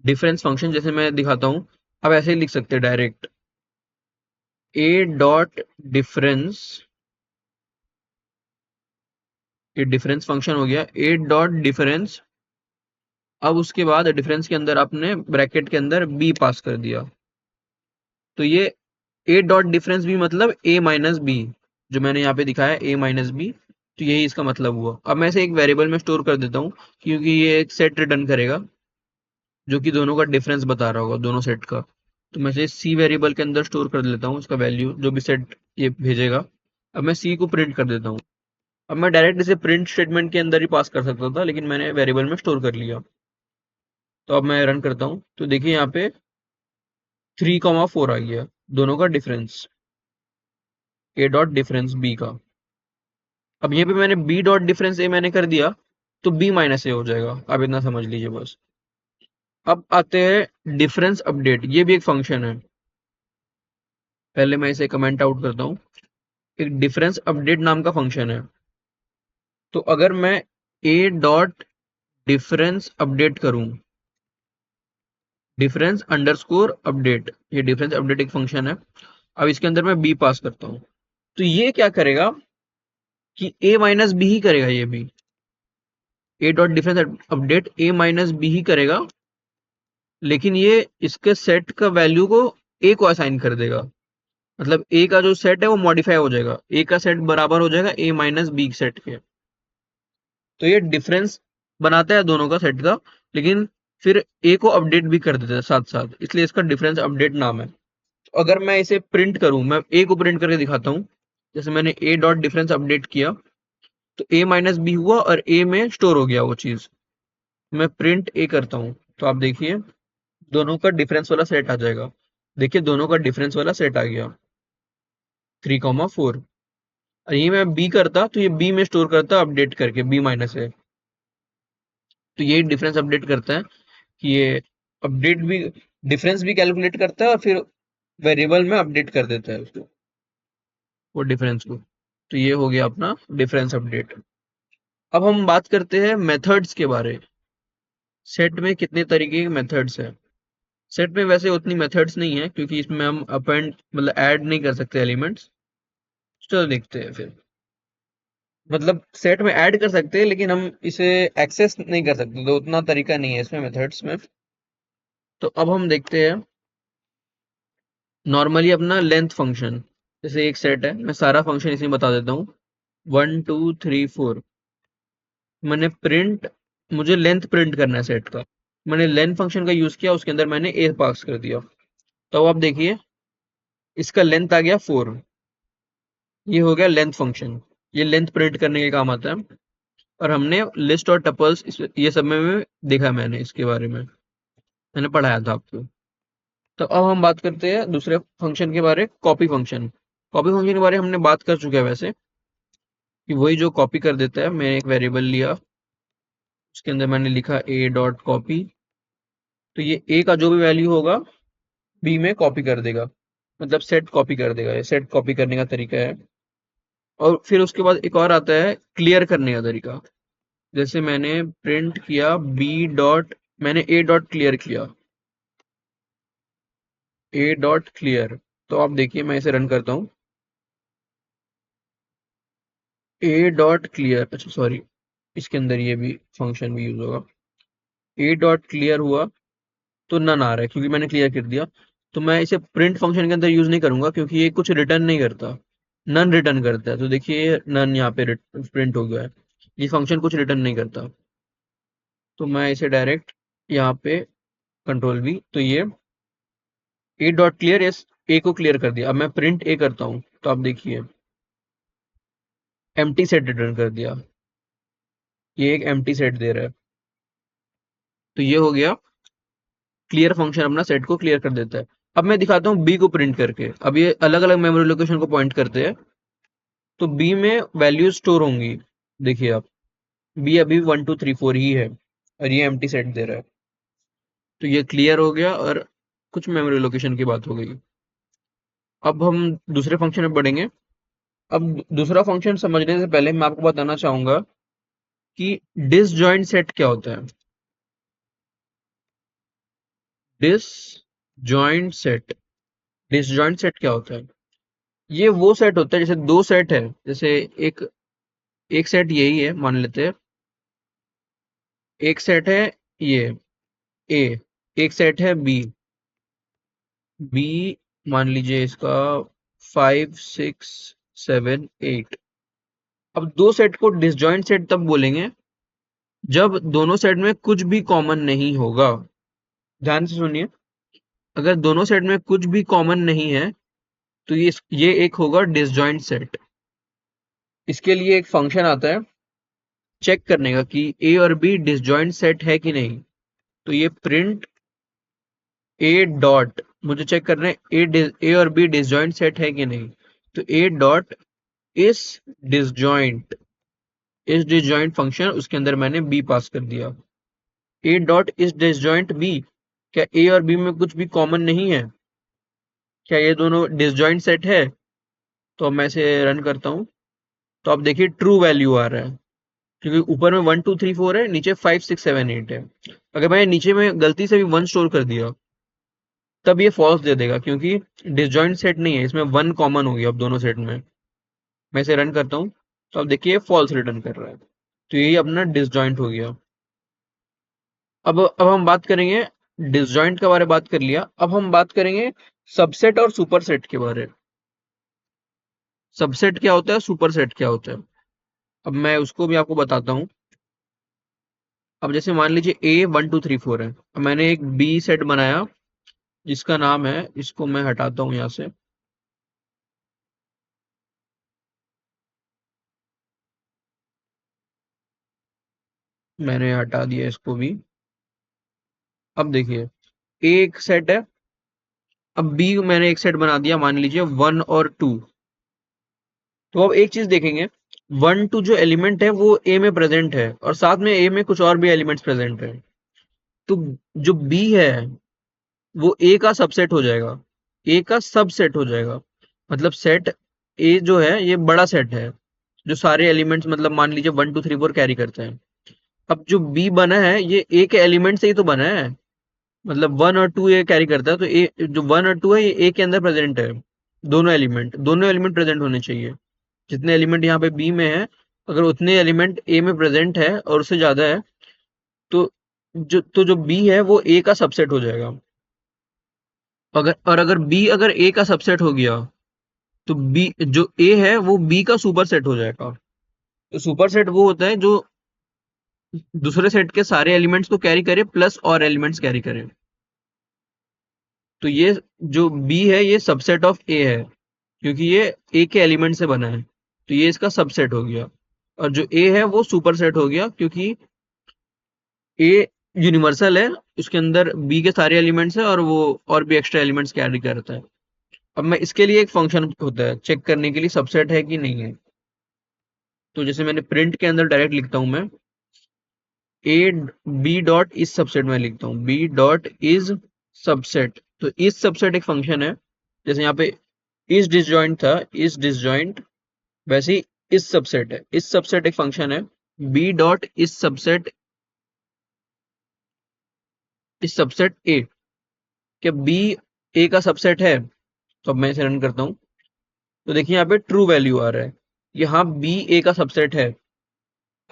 डिफरेंस फंक्शन जैसे मैं दिखाता हूँ, अब ऐसे ही लिख सकते हैं डायरेक्ट, ए डॉट डिफरेंस, ये डिफरेंस फंक्शन हो गया, ए डॉट डिफरेंस। अब उसके बाद डिफरेंस के अंदर आपने ब्रैकेट के अंदर बी पास कर दिया, तो ये ए डॉट डिफरेंस भी मतलब ए माइनस बी, जो मैंने यहाँ पे दिखाया ए माइनस बी, तो यही इसका मतलब हुआ। अब मैं इसे एक वेरिएबल में स्टोर कर देता हूँ, क्योंकि ये एक सेट रिटर्न करेगा जो कि दोनों का डिफरेंस बता रहा होगा, दोनों सेट का। तो मैं इसे सी वेरिएबल के अंदर स्टोर कर लेता हूँ, इसका वैल्यू जो भी सेट ये भेजेगा। अब मैं सी को प्रिंट कर देता हूँ। अब मैं डायरेक्ट इसे प्रिंट स्टेटमेंट के अंदर ही पास कर सकता था, लेकिन मैंने वेरिएबल में स्टोर कर लिया। तो अब मैं रन करता हूँ, तो देखिए यहाँ पे 3,4 आ गया, दोनों का difference, a dot difference b का। अब यहाँ पे मैंने बी डॉट डिफरेंस ए मैंने कर दिया, तो बी माइनस ए हो जाएगा। अब इतना समझ लीजिए बस। अब आते हैं डिफरेंस अपडेट, ये भी एक फंक्शन है। पहले मैं इसे कमेंट आउट करता हूँ। एक डिफरेंस अपडेट नाम का फंक्शन है। तो अगर मैं ए डॉट डिफरेंस अपडेट करूं, डिफरेंस अंडरस्कोर अपडेट, ये डिफरेंस अपडेट एक फंक्शन है। अब इसके अंदर मैं बी पास करता हूँ, तो ये क्या करेगा कि ए माइनस बी ही करेगा, ये भी A dot difference update A minus B ही करेगा, लेकिन ये इसके सेट का वैल्यू को ए को असाइन कर देगा। मतलब ए का जो सेट है वो मॉडिफाई हो जाएगा, ए का सेट बराबर हो जाएगा ए माइनस बी सेट के। तो ये डिफरेंस बनाता है दोनों का सेट का, लेकिन फिर ए को अपडेट भी कर देता है साथ साथ, इसलिए इसका डिफरेंस अपडेट नाम है। तो अगर मैं इसे प्रिंट करूं, मैं ए को प्रिंट करके दिखाता हूं। जैसे मैंने ए डॉट डिफरेंस अपडेट किया, तो ए माइनस बी हुआ और ए में स्टोर हो गया वो चीज। मैं प्रिंट ए करता हूँ, तो आप देखिए दोनों का डिफरेंस वाला सेट आ जाएगा। देखिए दोनों का डिफरेंस वाला सेट आ गया, 3,4। और ये मैं बी करता तो ये बी में स्टोर करता अपडेट करके बी माइनस है। तो ये डिफरेंस अपडेट करता है कि ये अपडेट भी, डिफरेंस भी कैलकुलेट करता है और फिर वेरिएबल में अपडेट कर देता है उसको, वो डिफरेंस को। तो ये हो गया अपना डिफरेंस अपडेट। अब हम बात करते हैं मेथड्स के बारे। सेट में कितने तरीके के मेथड्स हैं? सेट में वैसे उतनी मेथड्स नहीं है, क्योंकि इसमें हम अपेंड मतलब ऐड नहीं कर सकते एलिमेंट्स। चलो देखते हैं फिर। मतलब सेट में ऐड कर सकते हैं, लेकिन हम इसे एक्सेस नहीं कर सकते, तो उतना तरीका नहीं है इसमें मेथड्स में। तो अब हम देखते हैं नॉर्मली अपना लेंथ फंक्शन। जैसे एक सेट है, मैं सारा फंक्शन इसमें बता देता हूँ। 1 2 3 4, मैंने प्रिंट, मुझे लेंथ प्रिंट करना है सेट का। मैंने लेंथ फंक्शन का यूज किया, उसके अंदर मैंने ए पास कर दिया। तो आप देखिए इसका लेंथ आ गया 4। ये हो गया लेंथ फंक्शन, ये लेंथ प्रिंट करने के काम आता है। और हमने लिस्ट और टपल्स ये सब में देखा, मैंने इसके बारे में मैंने पढ़ाया था आपको। तो अब हम बात करते हैं दूसरे फंक्शन के बारे, कॉपी फंक्शन। कॉपी फंक्शन के बारे में हमने बात कर चुके हैं वैसे, कि वही जो कॉपी कर देता है। मैंने एक वेरिएबल लिया, उसके अंदर मैंने लिखा ए डॉट कॉपी, तो ये ए का जो भी वैल्यू होगा बी में कॉपी कर देगा, मतलब सेट कॉपी कर देगा। ये सेट कॉपी करने का तरीका है। और फिर उसके बाद एक और आता है क्लियर करने का तरीका। जैसे मैंने प्रिंट किया बी डॉट, मैंने ए डॉट क्लियर किया, ए डॉट क्लियर। तो आप देखिए मैं इसे रन करता हूँ, ए डॉट क्लियर, अच्छा सॉरी, इसके अंदर ये भी फंक्शन भी यूज होगा। ए डॉट क्लियर हुआ तो नन आ रहा है, क्योंकि मैंने क्लियर कर दिया। तो मैं इसे प्रिंट फंक्शन के अंदर यूज नहीं करूंगा, क्योंकि ये कुछ रिटर्न नहीं करता, नन रिटर्न करता है। तो देखिए नन यहाँ पे प्रिंट हो गया है, ये फंक्शन कुछ रिटर्न नहीं करता। तो मैं इसे डायरेक्ट यहाँ पे कंट्रोल वी, तो ये ए डॉट क्लियर एस, ए को क्लियर कर दिया। अब मैं प्रिंट ए करता हूँ, तो आप देखिए एम्प्टी सेट रिटर्न कर दिया, ये एक एम्प्टी सेट दे रहा है। तो ये हो गया क्लियर फंक्शन, अपना सेट को क्लियर कर देता है। अब मैं दिखाता हूँ बी को प्रिंट करके। अब ये अलग अलग मेमोरी लोकेशन को पॉइंट करते हैं, तो बी में वैल्यू स्टोर होंगी। देखिए आप, बी अभी 1 2 3 4 ही है, और ये एम्प्टी सेट दे रहा है। तो ये क्लियर हो गया और कुछ मेमोरी लोकेशन की बात हो गई। अब हम दूसरे फंक्शन में बढ़ेंगे। अब दूसरा फंक्शन समझने से पहले मैं आपको बताना चाहूंगा कि डिसजॉइंट सेट क्या होता है। डिसजॉइंट सेट डिसजॉइंट सेट क्या होता है? ये वो सेट होता है जैसे दो सेट है, जैसे एक एक सेट यही है मान लेते हैं, एक सेट है ये ए, एक सेट है बी। बी मान लीजिए इसका 5 6 7 8। अब दो सेट को डिसजॉइंट सेट तब बोलेंगे जब दोनों सेट में कुछ भी कॉमन नहीं होगा। ध्यान से सुनिए, अगर दोनों सेट में कुछ भी कॉमन नहीं है तो ये एक होगा डिसजॉइंट सेट। इसके लिए एक फंक्शन आता है चेक करने का कि ए और बी डिसजॉइंट सेट है कि नहीं। तो ये प्रिंट ए डॉट, मुझे चेक करना है ए और बी डिसजॉइंट सेट है कि नहीं। तो ए डॉट इस डिसजॉइंट इस डिसजॉइंट फंक्शन उसके अंदर मैंने बी पास कर दिया। ए डॉट इस डिसजॉइंट बी, क्या ए और बी में कुछ भी कॉमन नहीं है? क्या ये दोनों डिसजॉइंट सेट है? तो अब मैं इसे रन करता हूँ तो आप देखिए ट्रू वैल्यू आ रहा है, क्योंकि ऊपर में 1 2 3 4 है, नीचे 5 6 7 8 है। अगर मैं नीचे में गलती से भी 1 स्टोर कर दिया तब ये फॉल्स दे देगा, क्योंकि डिसजॉइंट सेट नहीं है, इसमें 1 कॉमन हो गया अब दोनों सेट में। मैं इसे रन करता हूँ तो आप देखिए फॉल्स रिटर्न कर रहा है। तो यही अपना डिसजॉइंट हो गया। अब हम बात करेंगे, डिसजॉइंट के बारे में बात कर लिया, अब हम बात करेंगे सबसेट और सुपरसेट के बारे में। सबसेट क्या होता है, सुपरसेट क्या होता है, अब मैं उसको भी आपको बताता हूँ। अब जैसे मान लीजिए A 1 2 3 4 है, अब मैंने एक बी सेट बनाया जिसका नाम है, इसको मैं हटाता हूँ यहाँ से, मैंने हटा दिया इसको भी। अब देखिए ए एक सेट है, अब बी मैंने एक सेट बना दिया मान लीजिए 1 और 2। तो अब एक चीज देखेंगे, 1 2 जो एलिमेंट है वो ए में प्रेजेंट है और साथ में ए में कुछ और भी एलिमेंट्स प्रेजेंट है। तो जो बी है वो ए का सबसेट हो जाएगा, ए का सबसेट हो जाएगा। मतलब सेट ए जो है ये बड़ा सेट है जो सारे एलिमेंट्स मतलब मान लीजिए 1 2 3 4 कैरी करते हैं। अब जो बी बना है ये ए के एलिमेंट से ही तो बना है, मतलब 1 और 2 ये कैरी करता है, तो ए जो 1 और 2 है ये ए के अंदर प्रेजेंट है। दोनों एलिमेंट प्रेजेंट होने चाहिए। जितने एलिमेंट यहाँ पे बी में है, अगर उतने एलिमेंट ए में प्रेजेंट है और उससे ज्यादा है तो जो बी है वो ए का सबसेट हो जाएगा। अगर बी अगर ए का सबसेट हो गया तो बी जो ए है वो बी का सुपर सेट हो जाएगा। तो सुपर सेट वो होता है जो दूसरे सेट के सारे एलिमेंट्स को कैरी करे प्लस और एलिमेंट्स कैरी करे। तो ये जो बी है ये सबसेट ऑफ ए है, क्योंकि ये ए के एलिमेंट से बना है, तो ये इसका सबसेट हो गया। और जो ए है वो सुपर सेट हो गया, क्योंकि ए यूनिवर्सल है, उसके अंदर बी के सारे एलिमेंट्स है और वो और भी एक्स्ट्रा एलिमेंट्स कैरी करता है। अब मैं इसके लिए एक फंक्शन होता है चेक करने के लिए सबसेट है कि नहीं है। तो जैसे मैंने प्रिंट के अंदर डायरेक्ट लिखता हूं मैं a b dot is subset, में लिखता हूँ बी डॉट इज सबसेट। तो इज सबसेट एक फंक्शन है, जैसे यहाँ पे इज डिसजॉइंट था, इज डिसजॉइंट, वैसे ही इस सबसेट है, इस सबसेट एक फंक्शन है बी डॉट इस सबसेट, इस सबसेट ए। क्या बी ए का सबसेट है? तो अब मैं इसे रन करता हूँ तो देखिए यहाँ पे ट्रू वैल्यू आ रहा है, यहाँ बी ए का सबसेट है।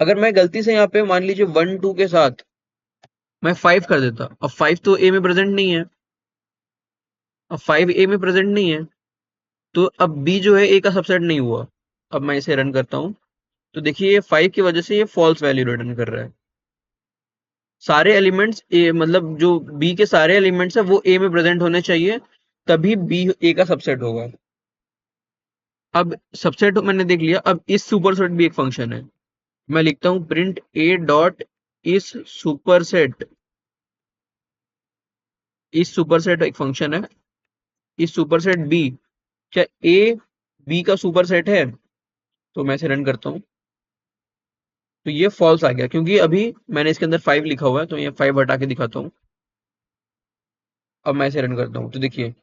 अगर मैं गलती से यहाँ पे मान लीजिए 1 2 के साथ मैं 5 कर देता, अब 5 तो ए में प्रेजेंट नहीं है, अब 5 ए में प्रेजेंट नहीं है, तो अब बी जो है ए का सबसेट नहीं हुआ। अब मैं इसे रन करता हूँ तो देखिए ये 5 की वजह से ये फॉल्स वैल्यू रिटर्न कर रहा है। सारे एलिमेंट्स ए मतलब जो बी के सारे एलिमेंट्स है वो ए में प्रेजेंट होने चाहिए, तभी बी ए का सबसेट होगा। अब सबसेट मैंने देख लिया, अब इस सुपरसेट भी एक फंक्शन है। मैं लिखता हूँ प्रिंट ए डॉट इस सुपरसेट, इस सुपरसेट एक फंक्शन है, इस सुपरसेट बी, क्या ए बी का सुपरसेट है? तो मैं इसे रन करता हूँ तो ये फॉल्स आ गया, क्योंकि अभी मैंने इसके अंदर 5 लिखा हुआ है, तो ये 5 हटा के दिखाता हूँ। अब मैं इसे रन करता हूँ तो देखिए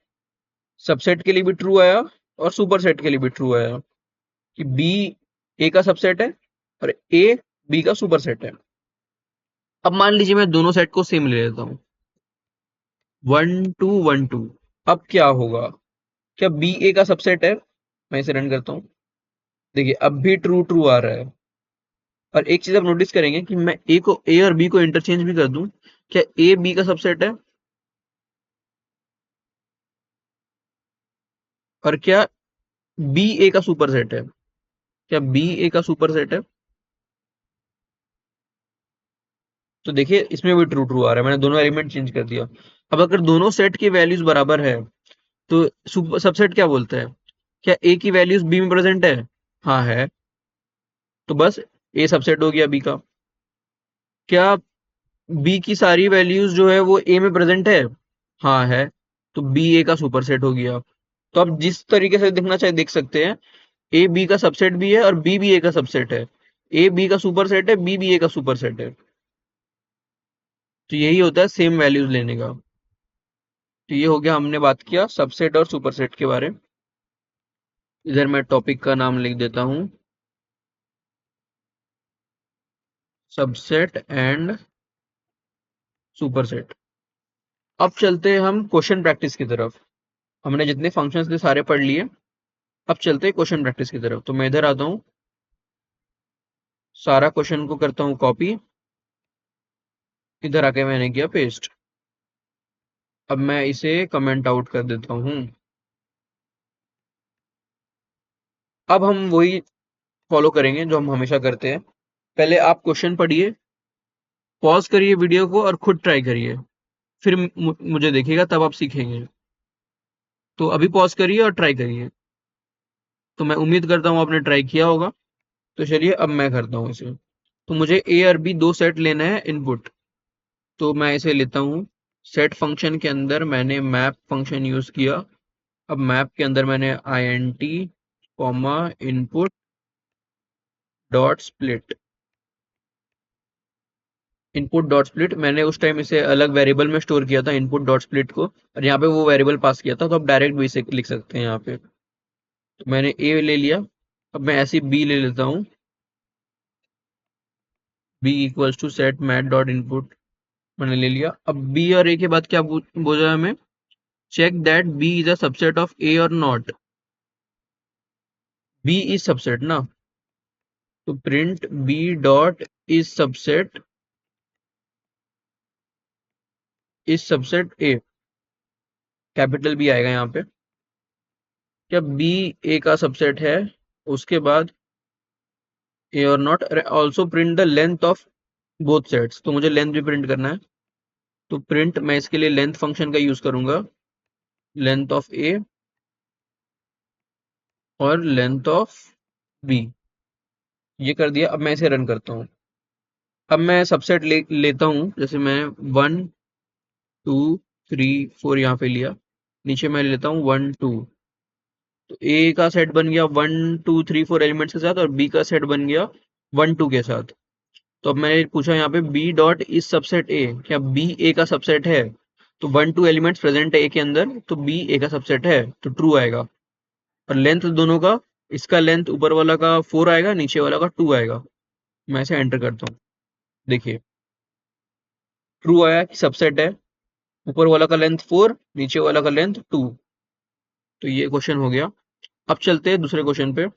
सबसेट के लिए भी ट्रू आया और सुपर सेट के लिए भी ट्रू आया कि बी ए का सबसेट है और ए बी का सुपर सेट है। अब मान लीजिए मैं दोनों सेट को सेम ले लेता हूँ, 1 2 1 2। अब क्या होगा, क्या बी ए का सबसेट है? मैं इसे रन करता हूँ, देखिए अब भी ट्रू ट्रू आ रहा है। और एक चीज आप नोटिस करेंगे कि मैं ए और बी को इंटरचेंज भी कर दूं, क्या ए बी का सबसेट है? और क्या बी ए का सुपर सेट है? क्या बी ए का सुपर सेट है? तो देखिए इसमें भी ट्रू ट्रू आ रहा है, मैंने दोनों एलिमेंट चेंज कर दिया। अब अगर दोनों सेट की वैल्यूज बराबर है तो सबसेट क्या बोलता है, क्या ए की वैल्यूज बी में प्रेजेंट है? हाँ है, तो बस ए सबसेट हो गया बी का। क्या बी की सारी वैल्यूज जो है वो ए में प्रेजेंट है? हाँ है, तो बी ए का सुपर सेट हो गया। तो आप जिस तरीके से देखना चाहे देख सकते हैं, ए बी का सबसेट भी है और बी ए का सबसेट है, ए बी का सुपर सेट है, बी ए का सुपर सेट है। तो यही होता है सेम वैल्यूज लेने का। तो ये हो गया, हमने बात किया सबसेट और सुपरसेट के बारे में। इधर मैं टॉपिक का नाम लिख देता हूँ, सबसेट एंड सुपरसेट। अब चलते हैं हम क्वेश्चन प्रैक्टिस की तरफ। हमने जितने फंक्शंस थे सारे पढ़ लिए, अब चलते हैं क्वेश्चन प्रैक्टिस की तरफ। तो मैं इधर आता हूँ, सारा क्वेश्चन को करता हूँ कॉपी, इधर आके मैंने किया पेस्ट। अब मैं इसे कमेंट आउट कर देता हूँ। अब हम वही फॉलो करेंगे जो हम हमेशा करते हैं। पहले आप क्वेश्चन पढ़िए, पॉज करिए वीडियो को और खुद ट्राई करिए, फिर मुझे देखिएगा, तब आप सीखेंगे। तो अभी पॉज करिए और ट्राई करिए। तो मैं उम्मीद करता हूँ आपने ट्राई किया होगा। तो चलिए अब मैं करता हूँ इसे। तो मुझे ए और बी दो सेट लेना है इनपुट। तो मैं इसे लेता हूँ, सेट फंक्शन के अंदर मैंने मैप फंक्शन यूज किया। अब मैप के अंदर मैंने int comma input dot split, input dot split मैंने उस टाइम इसे अलग वेरिएबल में स्टोर किया था इनपुट डॉट स्प्लिट को, और यहाँ पे वो वेरिएबल पास किया था, तो आप डायरेक्ट भी इसे लिख सकते हैं यहाँ पे। तो मैंने ए ले लिया, अब मैं ऐसी बी ले लेता हूँ, b equals to set map dot input, मैंने ले लिया। अब बी और ए के बाद क्या बोला है हमें, check that B is a subset of A और नॉट। बी इज सबसेट ना, तो print B dot is subset A, capital B आएगा यहाँ पे। क्या बी ए का सबसेट है? उसके बाद ए और not, also print the length of both sets, तो मुझे लेंथ भी प्रिंट करना है। तो प्रिंट मैं इसके लिए लेंथ फंक्शन का यूज करूंगा, लेंथ ऑफ ए और लेंथ ऑफ बी। ये कर दिया, अब मैं इसे रन करता हूँ। अब मैं सबसेट लेता हूँ, जैसे मैं 1 2 3 4 यहाँ पे लिया, नीचे मैं लेता हूँ 1 2। तो ए का सेट बन गया 1 2 3 4 एलिमेंट्स के साथ, और बी का सेट बन गया 1 2 के साथ। तो अब मैंने पूछा यहाँ पे b dot is subset a, क्या बी ए का सबसेट है? तो 1 2 एलिमेंट्स प्रेजेंट है ए के अंदर, तो बी ए का सबसेट है, तो ट्रू आएगा। और लेंथ दोनों का, इसका लेंथ ऊपर वाला का 4 आएगा, नीचे वाला का 2 आएगा। मैं इसे एंटर करता हूँ, देखिए ट्रू आया कि सबसेट है, ऊपर वाला का लेंथ 4, नीचे वाला का लेंथ 2। तो ये क्वेश्चन हो गया। अब चलते हैं दूसरे क्वेश्चन पे,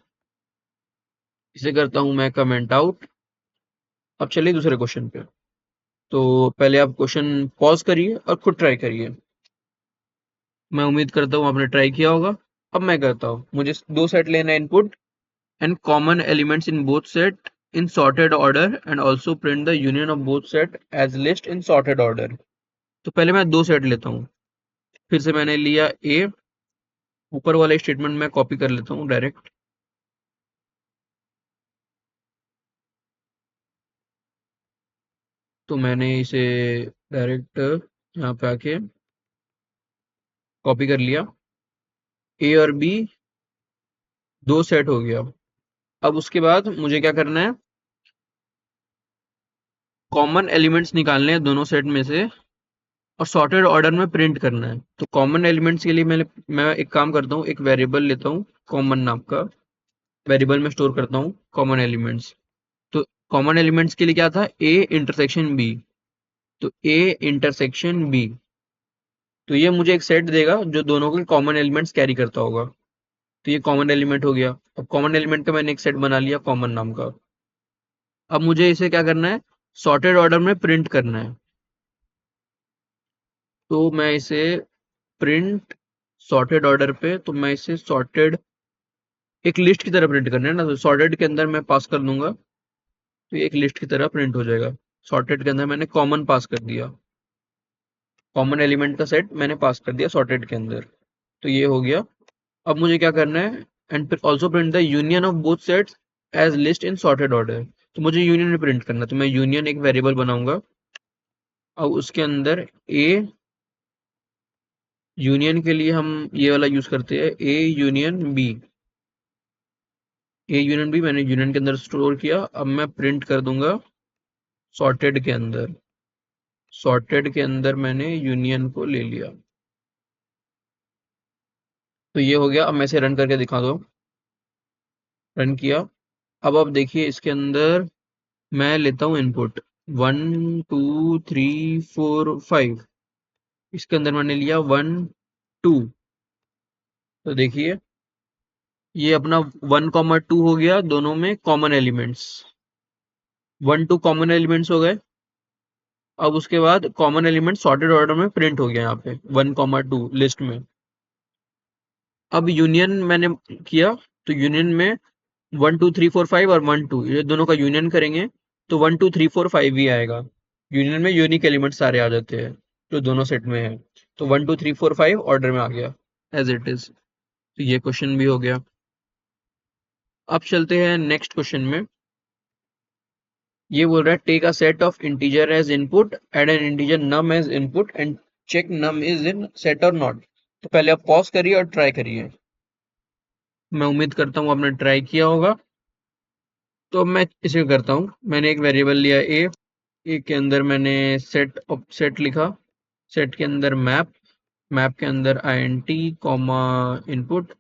इसे करता हूँ मैं कमेंट आउट। अब चलिए दूसरे क्वेश्चन पे। तो पहले आप क्वेश्चन पॉज करिए और खुद ट्राई करिए। मैं उम्मीद करता हूँ आपने ट्राई किया होगा। अब मैं करता हूँ, मुझे दो सेट लेना है input and common elements in both set in sorted order and also print the union of both set as list in sorted order. तो पहले मैं दो सेट लेता हूँ, फिर से मैंने लिया ए, ऊपर वाले स्टेटमेंट में कॉपी कर लेता हूँ डायरेक्ट। तो मैंने इसे डायरेक्ट यहाँ पे आके कॉपी कर लिया, ए और बी दो सेट हो गया। अब उसके बाद मुझे क्या करना है, कॉमन एलिमेंट्स निकालने हैं दोनों सेट में से। और सॉर्टेड ऑर्डर में प्रिंट करना है। तो कॉमन एलिमेंट्स के लिए मैं एक काम करता हूँ, एक वेरिएबल लेता हूँ कॉमन नाम का, वेरिएबल में स्टोर करता हूँ कॉमन एलिमेंट्स। तो कॉमन एलिमेंट्स के लिए क्या था, ए इंटरसेक्शन बी। तो ए इंटरसेक्शन बी, तो ये मुझे एक सेट देगा जो दोनों के कॉमन एलिमेंट्स कैरी करता होगा। तो ये कॉमन एलिमेंट हो गया। अब कॉमन एलिमेंट का मैंने एक सेट बना लिया कॉमन नाम का। अब मुझे इसे क्या करना है, सॉर्टेड ऑर्डर में प्रिंट करना है। तो मैं इसे प्रिंट सॉर्टेड ऑर्डर पे, तो मैं इसे सॉर्टेड एक लिस्ट की तरह प्रिंट करना है ना, तो सॉर्टेड के अंदर मैं पास कर दूंगा, तो ये एक लिस्ट की तरह प्रिंट हो जाएगा। सॉर्टेड के अंदर मैंने कॉमन पास कर दिया, कॉमन एलिमेंट का सेट मैंने पास कर दिया सॉर्टेड के अंदर। तो ये हो गया। अब मुझे क्या करना है, and also print the union of both sets as list in sorted order. तो मुझे यूनियन में प्रिंट करना है, तो मैं यूनियन एक वेरिएबल बनाऊंगा और उसके अंदर ए यूनियन के लिए हम ये वाला यूज करते हैं, a union b. A union b मैंने यूनियन के अंदर स्टोर किया। अब मैं प्रिंट कर दूंगा सॉर्टेड के अंदर। सॉर्टेड के अंदर मैंने यूनियन को ले लिया। तो ये हो गया। अब मैं इसे रन करके दिखा दो। रन किया। अब आप देखिए इसके अंदर मैं लेता हूँ इनपुट 1 2 3 4 5। इसके अंदर मैंने लिया 1 2। तो देखिए ये अपना 1 2 हो गया, दोनों में कॉमन एलिमेंट्स। 1 2 कॉमन एलिमेंट्स हो गए। अब उसके बाद कॉमन एलिमेंट सॉर्टेड ऑर्डर में प्रिंट हो गया यहाँ पे 1 2 लिस्ट में। अब यूनियन मैंने किया, तो यूनियन में 1 2 3 4 5 और 1 2 ये दोनों का यूनियन करेंगे, तो 1 2 3 4 5 भी आएगा। यूनियन में यूनिक एलिमेंट सारे आ जाते हैं जो दोनों सेट में है। तो 1 2 3 4 5 ऑर्डर में आ गया एज इट इज। तो ये क्वेश्चन भी हो गया। अब चलते हैं नेक्स्ट क्वेश्चन में। ये बोल रहा है take a set of integer as input, add an integer num as input and check num is in set और नॉट। तो पहले आप पॉज करिए और ट्राई करिए। मैं उम्मीद करता हूँ आपने ट्राई किया होगा। तो अब मैं इसे करता हूँ। मैंने एक वेरिएबल लिया ए। ए के अंदर मैंने सेट लिखा। सेट के अंदर मैप, मैप के अंदर int comma input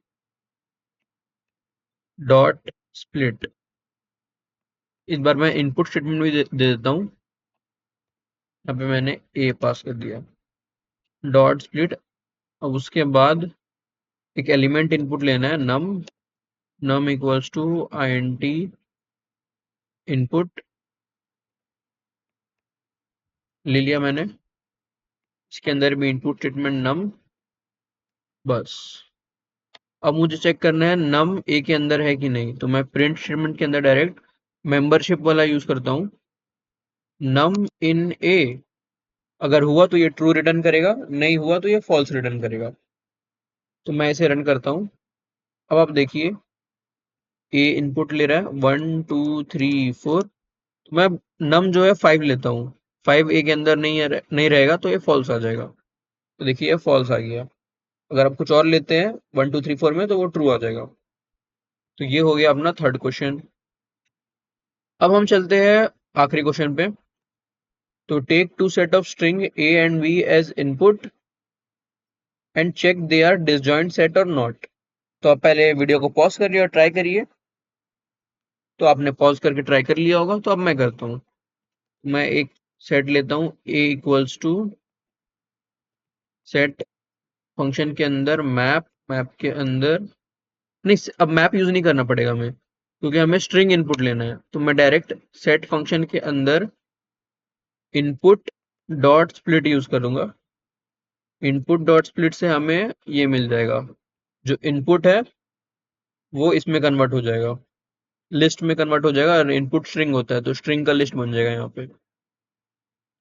dot split. इस बार मैं इनपुट स्टेटमेंट भी दे देता हूँ। यहाँ पे मैंने ए पास कर दिया डॉट स्प्लिट। अब उसके बाद एक एलिमेंट इनपुट लेना है नम। नम इक्वल्स टू int इनपुट ले लिया मैंने। इसके अंदर भी इनपुट स्टेटमेंट नम। बस अब मुझे चेक करना है नम ए के अंदर है कि नहीं, तो मैं प्रिंट स्टेटमेंट के अंदर डायरेक्ट मेंबरशिप वाला यूज करता हूँ, नम इन ए। अगर हुआ तो ये ट्रू रिटर्न करेगा, नहीं हुआ तो ये फॉल्स रिटर्न करेगा। तो मैं इसे रन करता हूँ। अब आप देखिए ए इनपुट ले रहा है 1 2 3 4। तो मैं नम जो है 5 लेता हूँ। 5 ए के अंदर नहीं रहेगा तो ये फॉल्स आ जाएगा। तो देखिए ये फॉल्स आ गया। अगर आप कुछ और लेते हैं 1 2 3 4 में तो वो ट्रू आ जाएगा। तो ये हो गया अपना थर्ड क्वेश्चन। अब हम चलते हैं आखिरी क्वेश्चन पे। तो take two set of string a and b as input and check they are disjoint set और नॉट। तो आप पहले वीडियो को पॉज करिए और ट्राई करिए। तो आपने पॉज करके ट्राई कर लिया होगा। तो अब मैं करता हूँ। मैं एक सेट लेता हूँ ए इक्वल्स टू सेट फंक्शन के अंदर मैप। मैप के अंदर नहीं, अब मैप यूज नहीं करना पड़ेगा हमें, क्योंकि हमें स्ट्रिंग इनपुट लेना है। तो मैं डायरेक्ट सेट फंक्शन के अंदर इनपुट डॉट स्प्लिट यूज करूंगा। इनपुट डॉट स्प्लिट से हमें ये मिल जाएगा, जो इनपुट है वो इसमें कन्वर्ट हो जाएगा, लिस्ट में कन्वर्ट हो जाएगा। और इनपुट स्ट्रिंग होता है तो स्ट्रिंग का लिस्ट बन जाएगा। यहाँ पे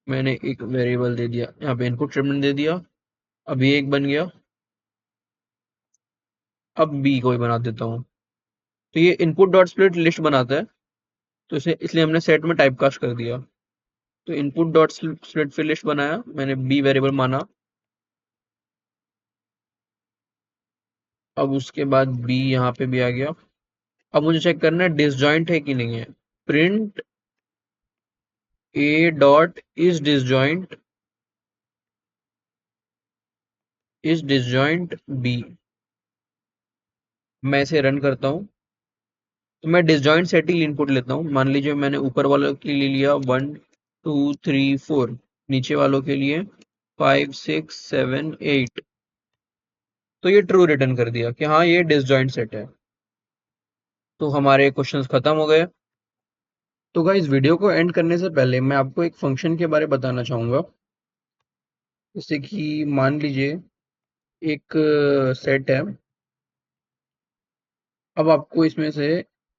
मैंने एक वेरिएबल दे दिया, यहाँ पे इनपुट स्टेटमेंट दे दिया। अब ये एक बन गया। अब बी को भी बना देता हूँ। तो ये इनपुट डॉट स्प्लिट लिस्ट बनाता है, तो इसे इसलिए हमने सेट में टाइप कास्ट कर दिया। तो इनपुट डॉट स्प्लिट फिर लिस्ट बनाया, मैंने बी वेरिएबल माना। अब उसके बाद बी यहाँ पे भी आ गया। अब मुझे चेक करना है डिसजॉइंट है कि नहीं है। Print a dot is disjoint is disjoint b. मैं इसे रन करता हूँ तो मैं डिसजॉइंट सेटिंग इनपुट लेता हूँ। मान लीजिए मैंने ऊपर वालों के लिए लिया 1 2 3 4, नीचे वालों के लिए 5 6 7 8, तो ये ट्रू रिटर्न कर दिया कि हाँ ये डिसजॉइंट सेट है। तो हमारे क्वेश्चंस खत्म हो गए। तो गाइस वीडियो को एंड करने से पहले मैं आपको एक फंक्शन के बारे में बताना चाहूँगा। जैसे कि मान लीजिए एक सेट है। अब आपको इसमें से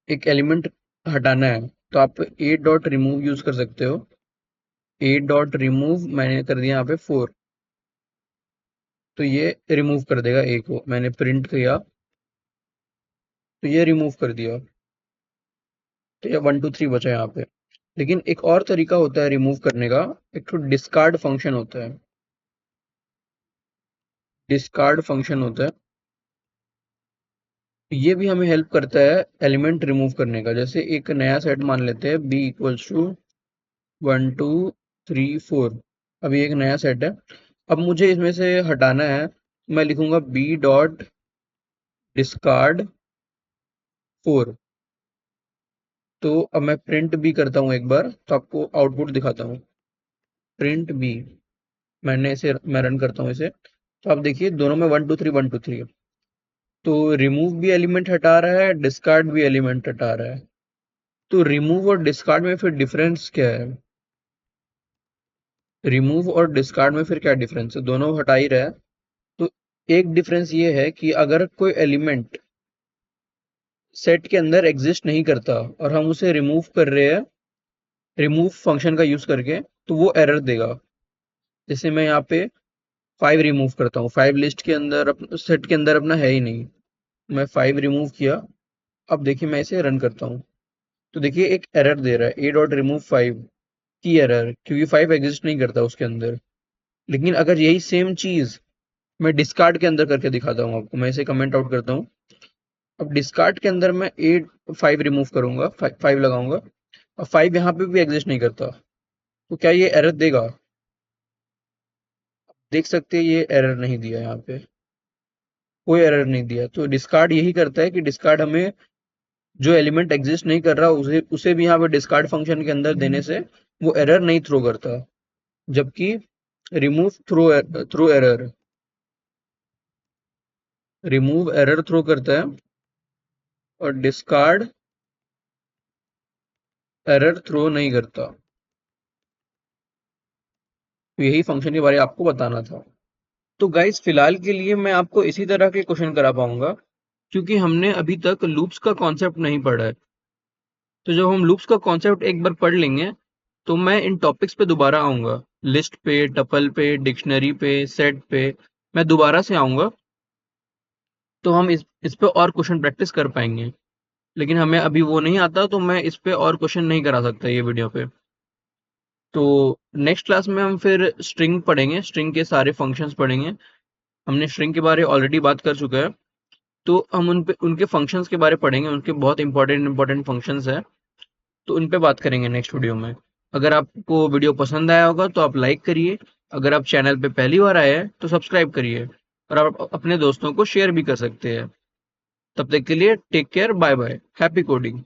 एक एलिमेंट हटाना है तो आप ए डॉट रिमूव यूज कर सकते हो। ए डॉट रिमूव मैंने कर दिया यहाँ पे 4, तो ये रिमूव कर देगा ए को। मैंने प्रिंट किया तो ये रिमूव कर दिया, तो ये 1 2 3 बचा यहाँ पे। लेकिन एक और तरीका होता है रिमूव करने का। एक तो डिस्कार्ड फंक्शन होता है। डिस्कार्ड फंक्शन होता है, ये भी हमें हेल्प करता है एलिमेंट रिमूव करने का। जैसे एक नया सेट मान लेते हैं बी इक्वल्स टू 1 2 3 4। अभी एक नया सेट है। अब मुझे इसमें से हटाना है, मैं लिखूंगा बी डॉट डिस्कार्ड 4। तो अब मैं प्रिंट बी करता हूँ एक बार तो आपको आउटपुट दिखाता हूँ। प्रिंट बी, मैं रन करता हूँ इसे तो आप देखिए दोनों में 1 2 3 तो रिमूव भी एलिमेंट हटा रहा है, डिस्कार्ड भी एलिमेंट हटा रहा है। तो रिमूव और डिस्कार्ड में फिर डिफरेंस क्या है? रिमूव और डिस्कार्ड में फिर क्या डिफरेंस है? दोनों हटा ही रहा है। तो एक डिफरेंस ये है कि अगर कोई एलिमेंट सेट के अंदर एग्जिस्ट नहीं करता और हम उसे रिमूव कर रहे हैं रिमूव फंक्शन का यूज करके, तो वो एरर देगा। जैसे मैं यहाँ पे 5 रिमूव करता हूँ, 5 लिस्ट के अंदर सेट के अंदर अपना है ही नहीं। मैं 5 रिमूव किया। अब देखिए मैं इसे रन करता हूँ तो देखिए एक एरर दे रहा है ए डॉट रिमूव 5 की एरर, क्योंकि 5 एग्जिस्ट नहीं करता उसके अंदर। लेकिन अगर यही सेम चीज मैं डिस्कार्ड के अंदर करके दिखाता हूँ आपको, मैं इसे कमेंट आउट करता हूँ। अब डिस्कार्ड के अंदर मैं 5 रिमूव करूंगा, 5 लगाऊंगा और 5 यहाँ पे भी एग्जिस्ट नहीं करता, तो क्या ये एरर देगा? देख सकते हैं ये एरर नहीं दिया, यहाँ पे कोई एरर नहीं दिया। तो डिस्कार्ड यही करता है कि डिस्कार्ड हमें जो एलिमेंट एग्जिस्ट नहीं कर रहा उसे उसे भी यहाँ पे डिस्कार्ड फंक्शन के अंदर देने से वो एरर नहीं थ्रो करता। जबकि remove throw error remove error throw करता है और डिस्कार्ड एरर थ्रो नहीं करता। तो यही फंक्शन के बारे में आपको बताना था। तो गाइस फिलहाल के लिए मैं आपको इसी तरह के क्वेश्चन करा पाऊंगा, क्योंकि हमने अभी तक लूप्स का कॉन्सेप्ट नहीं पढ़ा है। तो जब हम लूप्स का कॉन्सेप्ट एक बार पढ़ लेंगे तो मैं इन टॉपिक्स पे दोबारा आऊंगा। लिस्ट पे, टपल पे, डिक्शनरी पे, सेट पे मैं दोबारा से आऊंगा, तो हम इस पे और क्वेश्चन प्रैक्टिस कर पाएंगे। लेकिन हमें अभी वो नहीं आता तो मैं इस पे और क्वेश्चन नहीं करा सकता ये वीडियो पे। तो नेक्स्ट क्लास में हम फिर स्ट्रिंग पढ़ेंगे, स्ट्रिंग के सारे फंक्शंस पढ़ेंगे। हमने स्ट्रिंग के बारे ऑलरेडी बात कर चुका है, तो हम उनके फंक्शंस के बारे पढ़ेंगे। उनके बहुत इंपॉर्टेंट फंक्शंस है, तो उन पे बात करेंगे नेक्स्ट वीडियो में। अगर आपको वीडियो पसंद आया होगा तो आप लाइक करिए। अगर आप चैनल पे पहली बार आए हैं तो सब्सक्राइब करिए, और आप अपने दोस्तों को शेयर भी कर सकते हैं। तब तक के लिए take care, bye bye, happy coding.